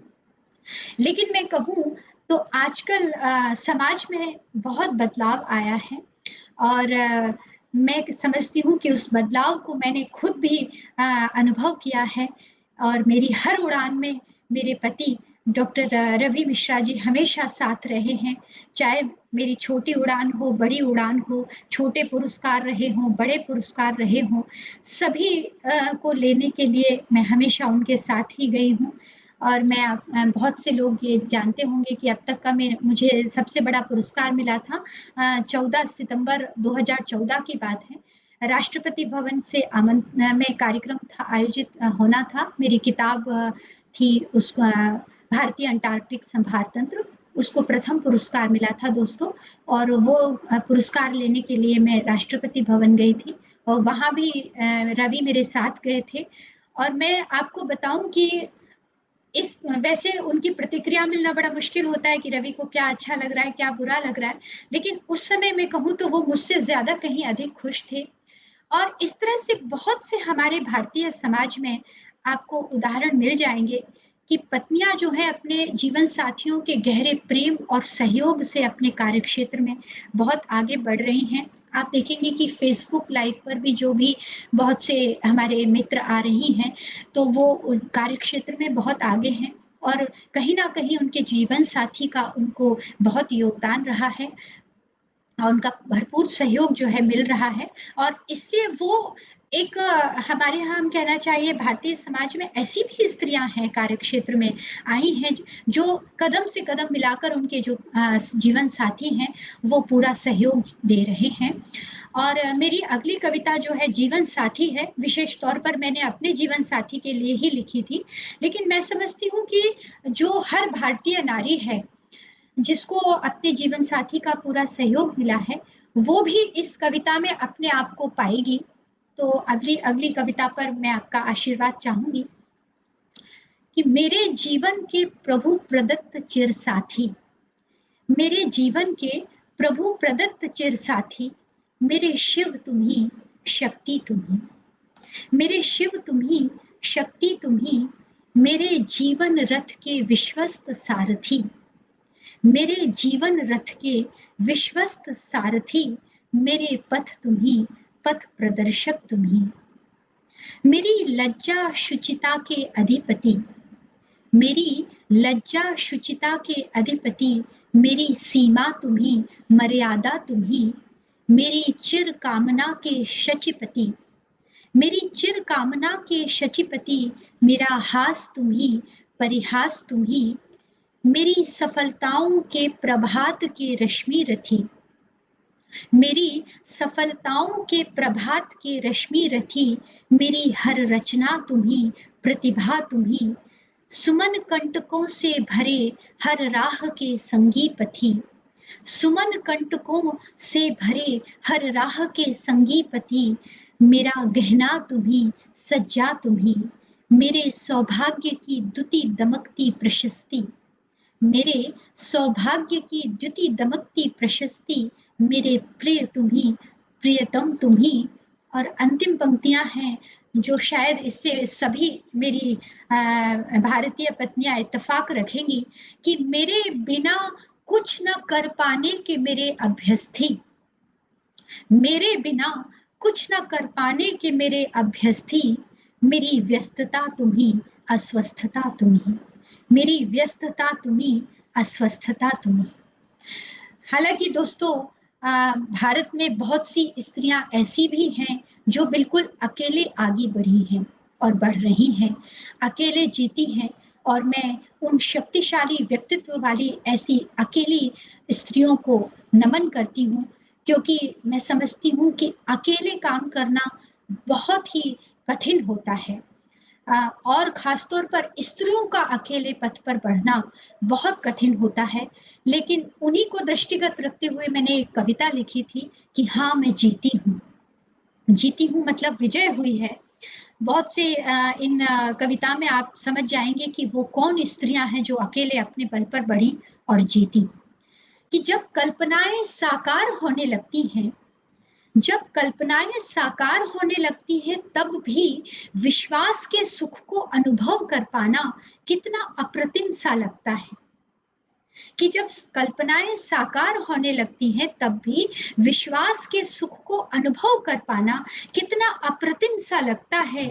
लेकिन मैं कहूँ तो आजकल समाज में बहुत बदलाव आया है। और मैं समझती हूँ कि उस बदलाव को मैंने खुद भी अनुभव किया है। और मेरी हर उड़ान में मेरे पति डॉक्टर रवि मिश्रा जी हमेशा साथ रहे हैं। चाहे मेरी छोटी उड़ान हो, बड़ी उड़ान हो, छोटे पुरस्कार रहे हों, बड़े पुरस्कार रहे हों, सभी को लेने के लिए मैं हमेशा उनके साथ ही गई हूँ। और मैं बहुत से लोग ये जानते होंगे कि अब तक का मुझे सबसे बड़ा पुरस्कार मिला था 14 सितंबर 2014 की बात है। राष्ट्रपति भवन से में कार्यक्रम था, आयोजित होना था। मेरी किताब थी उस भारतीय अंटार्कटिक संभार तंत्र, उसको प्रथम पुरस्कार मिला था दोस्तों। और वो पुरस्कार लेने के लिए मैं राष्ट्रपति भवन गई थी और वहां भी रवि मेरे साथ गए थे। और मैं आपको बताऊं कि इस वैसे उनकी प्रतिक्रिया मिलना बड़ा मुश्किल होता है कि रवि को क्या अच्छा लग रहा है, क्या बुरा लग रहा है। लेकिन उस समय मैं कहूँ तो वो मुझसे ज्यादा कहीं अधिक खुश थे। और इस तरह से बहुत से हमारे भारतीय समाज में आपको उदाहरण मिल जाएंगे कि पत्नियां जो है अपने जीवन साथियों के गहरे प्रेम और सहयोग से अपने कार्यक्षेत्र में बहुत आगे बढ़ रही हैं। आप देखेंगे कि फेसबुक लाइव पर भी जो भी बहुत से हमारे मित्र आ रही हैं, तो वो कार्यक्षेत्र में बहुत आगे हैं। और कहीं ना कहीं उनके जीवन साथी का उनको बहुत योगदान रहा है और उनका भरपूर सहयोग जो है मिल रहा है। और इसलिए वो एक हमारे यहाँ हम कहना चाहिए भारतीय समाज में ऐसी भी स्त्रियां हैं कार्यक्षेत्र में आई हैं जो कदम से कदम मिलाकर उनके जो जीवन साथी हैं वो पूरा सहयोग दे रहे हैं। और मेरी अगली कविता जो है जीवन साथी है, विशेष तौर पर मैंने अपने जीवन साथी के लिए ही लिखी थी। लेकिन मैं समझती हूँ कि जो हर भारतीय नारी है जिसको अपने जीवन साथी का पूरा सहयोग मिला है, वो भी इस कविता में अपने आप को पाएगी। तो अगली अगली कविता पर मैं आपका आशीर्वाद चाहूंगी कि मेरे जीवन के प्रभु प्रदत्त चिर साथी, मेरे जीवन के प्रभु प्रदत्त चिर साथी, मेरे शिव तुम्ही, शक्ति तुम्ही, मेरे शिव तुम्ही, शक्ति तुम्ही, मेरे जीवन रथ के विश्वस्त सारथी, मेरे जीवन रथ के विश्वस्त सारथी, मेरे पथ तुम्ही, पथ प्रदर्शक तुम्ही, मेरी लज्जा शुचिता के अधिपति, मेरी लज्जा शुचिता के अधिपति, मेरी सीमा तुम्ही, मर्यादा तुम्ही, मेरी चिर कामना के शचिपति, मेरी चिर कामना के शचिपति, मेरा हास तुम्ही, परिहास तुम्ही, मेरी सफलताओं के प्रभात के रश्मि रथी, मेरी सफलताओं के प्रभात के रश्मि रथी, मेरी हर रचना तुम्ही, प्रतिभा तुम्ही, सुमन कंटकों से भरे हर राह के संगी पथी, सुमन कंटकों से भरे हर राह के संगी पति, मेरा गहना तुम्ही, सज्जा तुम्ही, मेरे सौभाग्य की द्युति दमकती प्रशस्ति, मेरे सौभाग्य की द्युति दमकती प्रशस्ति, मेरे प्रिय तुम्ही, प्रियतम तुम्ही। और अंतिम पंक्तियां हैं जो शायद इससे सभी मेरी भारतीय पत्नियां इत्तेफाक रखेंगी कि मेरे बिना कुछ न कर पाने के मेरे अभ्यर्थी, मेरे बिना कुछ न कर पाने के मेरे अभ्यर्थी, मेरी व्यस्तता तुम्ही, अस्वस्थता तुम्ही, मेरी व्यस्तता तुम्ही, अस्वस्थता तुम्ही। हालांकि दोस्तों भारत में बहुत सी स्त्रियां ऐसी भी हैं जो बिल्कुल अकेले आगे बढ़ी हैं और बढ़ रही हैं, अकेले जीती हैं, और मैं उन शक्तिशाली व्यक्तित्व वाली ऐसी अकेली स्त्रियों को नमन करती हूँ, क्योंकि मैं समझती हूँ कि अकेले काम करना बहुत ही कठिन होता है, और खासतौर पर स्त्रियों का अकेले पथ पर बढ़ना बहुत कठिन होता है। लेकिन उन्हीं को दृष्टिगत रखते हुए मैंने एक कविता लिखी थी कि हाँ मैं जीती हूँ, जीती हूँ मतलब विजय हुई है। बहुत से इन कविता में आप समझ जाएंगे कि वो कौन स्त्रियां हैं जो अकेले अपने बल पर बढ़ी और जीती। कि जब कल्पनाएं साकार होने लगती हैं, जब कल्पनाएं साकार होने लगती हैं, तब भी विश्वास के सुख को अनुभव कर पाना कितना अप्रतिम सा लगता है। कि जब कल्पनाएं साकार होने लगती हैं, तब भी विश्वास के सुख को अनुभव कर पाना कितना अप्रतिम सा लगता है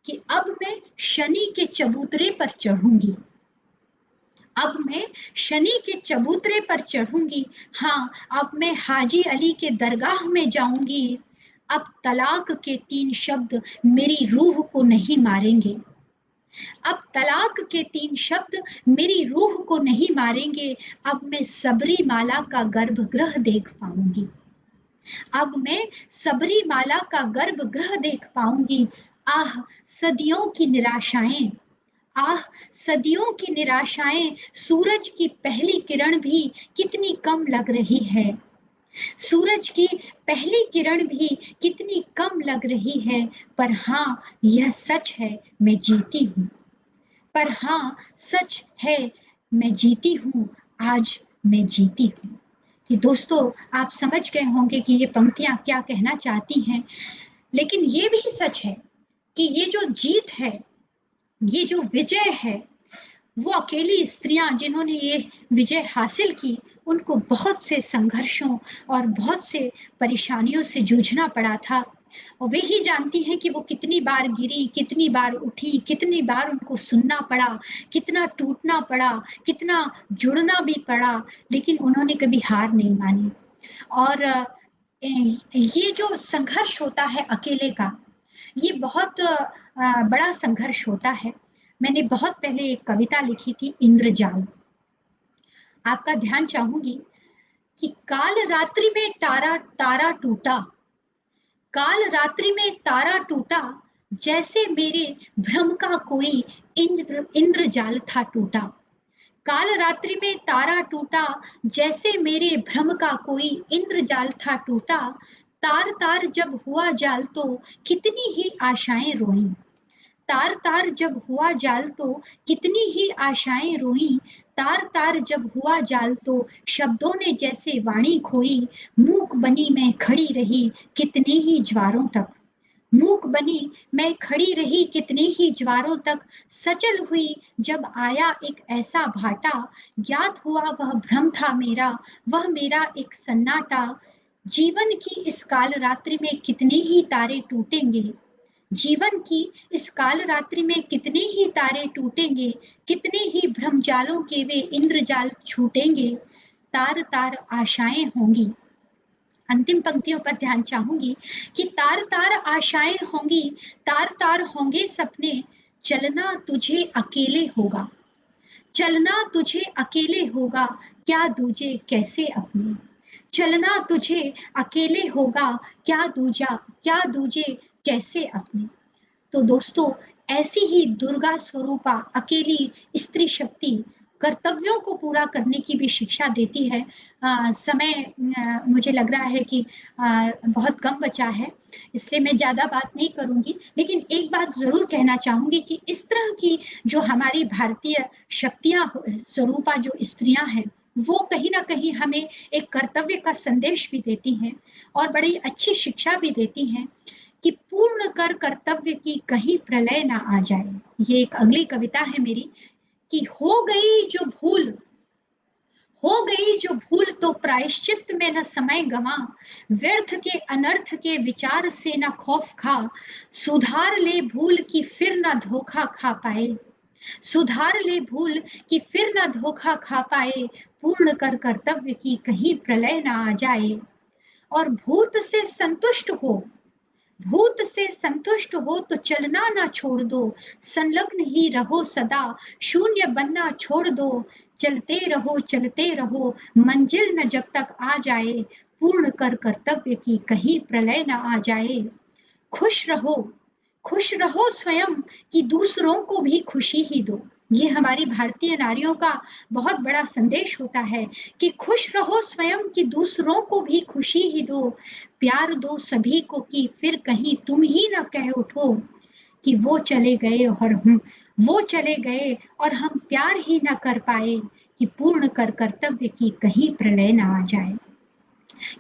कि अब मैं शनि के चबूतरे पर चढ़ूंगी, अब मैं शनि के चबूतरे पर चढ़ूंगी, हाँ अब मैं हाजी अली के दरगाह में जाऊंगी, अब तलाक के 3 शब्द मेरी रूह को नहीं मारेंगे, अब तलाक के 3 शब्द मेरी रूह को नहीं मारेंगे, अब मैं सबरी माला का गर्भगृह देख पाऊंगी, अब मैं सबरी माला का गर्भगृह देख पाऊंगी। आह सदियों की निराशाएं, आह सदियों की निराशाएं, सूरज की पहली किरण भी कितनी कम लग रही है, सूरज की पहली किरण भी कितनी कम लग रही है, पर हाँ यह सच है मैं जीती हूँ, पर हाँ सच है मैं जीती हूँ, आज मैं जीती हूँ। कि दोस्तों आप समझ गए होंगे कि ये पंक्तियां क्या कहना चाहती हैं, लेकिन ये भी सच है कि ये जो जीत है, ये जो विजय है, वो अकेली स्त्रियां जिन्होंने ये विजय हासिल की, उनको बहुत से संघर्षों और बहुत से परेशानियों से जूझना पड़ा था, और वे ही जानती हैं कि वो कितनी बार गिरी, कितनी बार उठी, कितनी बार उनको सुनना पड़ा, कितना टूटना पड़ा, कितना जुड़ना भी पड़ा, लेकिन उन्होंने कभी हार नहीं मानी। और ये जो संघर्ष होता है अकेले का, ये बहुत बड़ा संघर्ष होता है। मैंने बहुत पहले एक कविता लिखी थी इंद्रजाल, आपका ध्यान चाहूंगी कि काल रात्रि में तारा तारा टूटा, काल रात्रि में तारा टूटा, जैसे मेरे भ्रम का कोई इंद्रजाल था टूटा, काल रात्रि में तारा टूटा, जैसे मेरे भ्रम का कोई इंद्रजाल था टूटा, तार तार जब हुआ जाल तो कितनी ही आशाएं रोई। तार तार जब हुआ जाल तो कितनी ही आशाएं रोई। तार तार जब हुआ जाल तो शब्दों ने जैसे वाणी खोई। मूक बनी मैं खड़ी रही कितने ही ज्वारों तक। मूक बनी मैं खड़ी रही कितने ही ज्वारों तक। सचल हुई जब आया एक ऐसा भाटा। ज्ञात हुआ वह भ्रम था मेरा, वह मेरा एक सन्नाटा। जीवन की इस काल रात्रि में कितने ही तारे टूटेंगे। जीवन की इस काल रात्रि में कितने ही तारे टूटेंगे। कितने ही भ्रमजालों के वे इंद्रजाल छूटेंगे। तार तार आशाएं होंगी। अंतिम पंक्तियों पर ध्यान चाहूंगी कि तार तार आशाएं होंगी, तार तार होंगे सपने। चलना तुझे अकेले होगा, चलना तुझे अकेले होगा, क्या दूजे कैसे अपने। चलना तुझे अकेले होगा, क्या दूजे कैसे अपने। तो दोस्तों, ऐसी ही दुर्गा स्वरूपा अकेली स्त्री शक्ति कर्तव्यों को पूरा करने की भी शिक्षा देती है। समय मुझे लग रहा है कि बहुत कम बचा है, इसलिए मैं ज्यादा बात नहीं करूंगी, लेकिन एक बात जरूर कहना चाहूंगी कि इस तरह की जो हमारी भारतीय शक्तियां स्वरूपा जो स्त्रियां हैं, वो कहीं ना कहीं हमें एक कर्तव्य का संदेश भी देती हैं और बड़ी अच्छी शिक्षा भी देती हैं कि पूर्ण कर कर्तव्य की कहीं प्रलय ना आ जाए। ये एक अगली कविता है मेरी कि हो गई जो भूल तो प्रायश्चित में न समय गवा। व्यर्थ के अनर्थ के विचार से न खौफ खा। सुधार ले भूल की फिर न धोखा खा पाए। सुधार ले भूल कि फिर न धोखा खा पाए। पूर्ण कर कर्तव्य की कहीं प्रलय ना आ जाए। और भूत से संतुष्ट हो तो चलना ना छोड़ दो। संलग्न ही रहो सदा, शून्य बनना छोड़ दो। चलते रहो मंजिल न जब तक आ जाए। पूर्ण कर कर्तव्य की कहीं प्रलय न आ जाए। खुश रहो खुश रहो स्वयं कि दूसरों को भी खुशी ही दो। ये हमारी भारतीय नारियों का बहुत बड़ा संदेश होता है कि खुश रहो स्वयं कि दूसरों को भी खुशी ही दो। प्यार दो सभी को कि फिर कहीं तुम ही ना कह उठो कि वो चले गए और हम प्यार ही ना कर पाए। कि पूर्ण कर कर्तव्य की कहीं प्रलय ना आ जाए।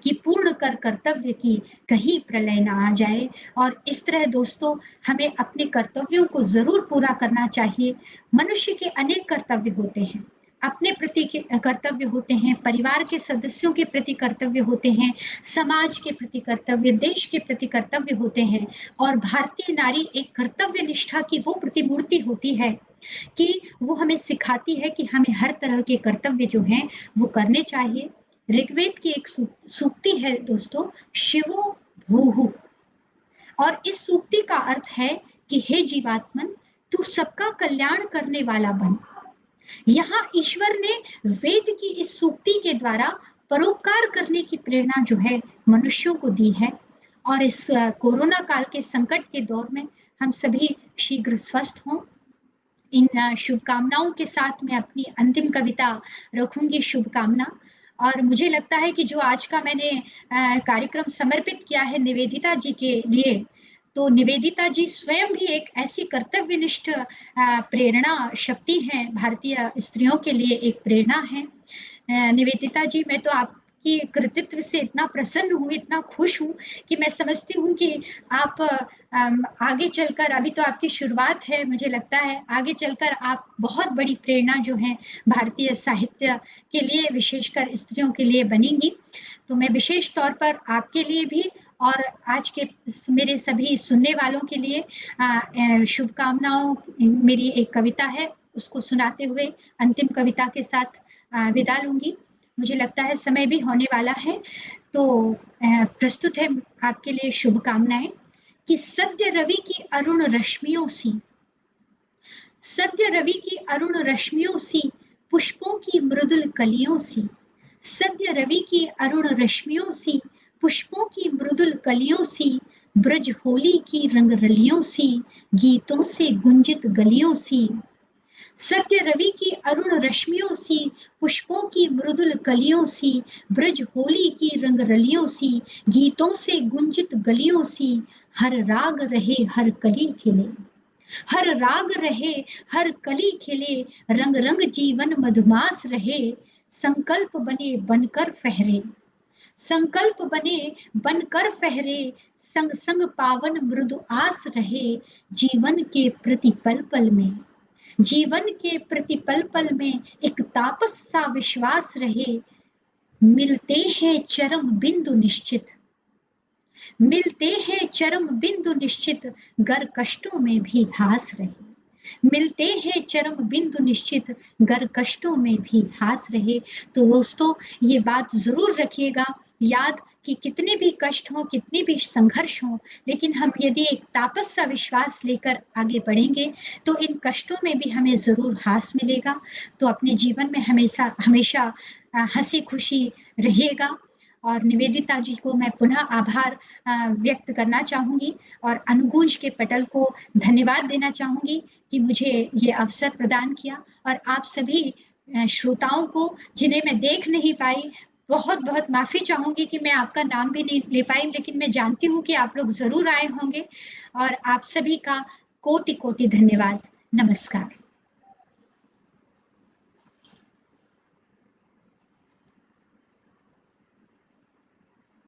कि पूर्ण कर कर्तव्य की कहीं प्रलय ना आ जाए। और इस तरह दोस्तों, हमें अपने कर्तव्यों को जरूर पूरा करना चाहिए। मनुष्य के अनेक कर्तव्य होते हैं, अपने प्रति के कर्तव्य होते हैं, परिवार के सदस्यों के प्रति कर्तव्य होते हैं, समाज के प्रति कर्तव्य, देश के प्रति कर्तव्य होते हैं। और भारतीय नारी एक कर्तव्य निष्ठा की वो प्रतिमूर्ति होती है कि वो हमें सिखाती है कि हमें हर तरह के कर्तव्य जो हैं वो करने चाहिए। ऋग्वेद की एक सूक्ति है दोस्तों, शिवो भूहु। और इस सूक्ति का अर्थ है कि हे जीवात्मन, तू सबका कल्याण करने वाला बन। यहाँ ईश्वर ने वेद की इस सूक्ति के द्वारा परोपकार करने की प्रेरणा जो है मनुष्यों को दी है। और इस कोरोना काल के संकट के दौर में हम सभी शीघ्र स्वस्थ हों, इन शुभकामनाओं के साथ मैं अपनी अंतिम कविता रखूंगी, शुभकामना। और मुझे लगता है कि जो आज का मैंने कार्यक्रम समर्पित किया है निवेदिता जी के लिए, तो निवेदिता जी स्वयं भी एक ऐसी कर्तव्यनिष्ठ प्रेरणा शक्ति है, भारतीय स्त्रियों के लिए एक प्रेरणा है। निवेदिता जी, मैं तो आपकी कृतित्व से इतना प्रसन्न हूँ, इतना खुश हूँ कि मैं समझती हूँ कि आप आगे चलकर, अभी तो आपकी शुरुआत है, मुझे लगता है आगे चलकर आप बहुत बड़ी प्रेरणा जो है भारतीय साहित्य के लिए, विशेषकर स्त्रियों के लिए बनेंगी। तो मैं विशेष तौर पर आपके लिए भी और आज के मेरे सभी सुनने वालों के लिए शुभकामनाओं, मेरी एक कविता है उसको सुनाते हुए अंतिम कविता के साथ विदा लूंगी। मुझे लगता है समय भी होने वाला है, तो प्रस्तुत है आपके लिए शुभकामनाएं कि सद्य रवि की अरुण रश्मियों सी, सद्य रवि की अरुण रश्मियों सी, पुष्पों की मृदुल कलियों सी। सद्य रवि की अरुण रश्मियों सी, पुष्पों की मृदुल कलियों सी। ब्रज होली की रंग रलियों सी, गीतों से गुंजित गलियों सी। सत्य रवि की अरुण रश्मियों सी, पुष्पों की मृदुल कलियों सी, ब्रज होली की रंग रलियों सी, गीतों से गुंजित गलियों सी, हर राग रहे हर कली खिले, हर राग रहे हर कली खिले, रंग रंग जीवन मधुमास रहे, संकल्प बने बनकर फहरे, संकल्प बने बनकर फहरे, संग संग पावन मृदु आस रहे, जीवन के प्रति पल पल में, जीवन के प्रति पल पल में एक तापस सा विश्वास रहे, मिलते हैं चरम बिंदु निश्चित, मिलते हैं चरम बिंदु निश्चित, गर कष्टों में भी हास रहे, मिलते हैं चरम बिंदु निश्चित, गर कष्टों में भी हास रहे। तो दोस्तों ये बात जरूर रखिएगा याद कि कितने भी कष्ट हो, कितने भी संघर्ष हो, लेकिन हम यदि एक तापस सा विश्वास लेकर आगे बढ़ेंगे तो इन कष्टों में भी हमें जरूर हास मिलेगा। तो अपने जीवन में हमेशा हमेशा हंसी खुशी रहिएगा। और निवेदिता जी को मैं पुनः आभार व्यक्त करना चाहूंगी और अनुगूंज के पटल को धन्यवाद देना चाहूंगी कि मुझे ये अवसर प्रदान किया। और आप सभी श्रोताओं को जिन्हें मैं देख नहीं पाई, बहुत बहुत माफी चाहूंगी कि मैं आपका नाम भी नहीं ले पाई, लेकिन मैं जानती हूँ कि आप लोग जरूर आए होंगे। और आप सभी का कोटि कोटि धन्यवाद। नमस्कार।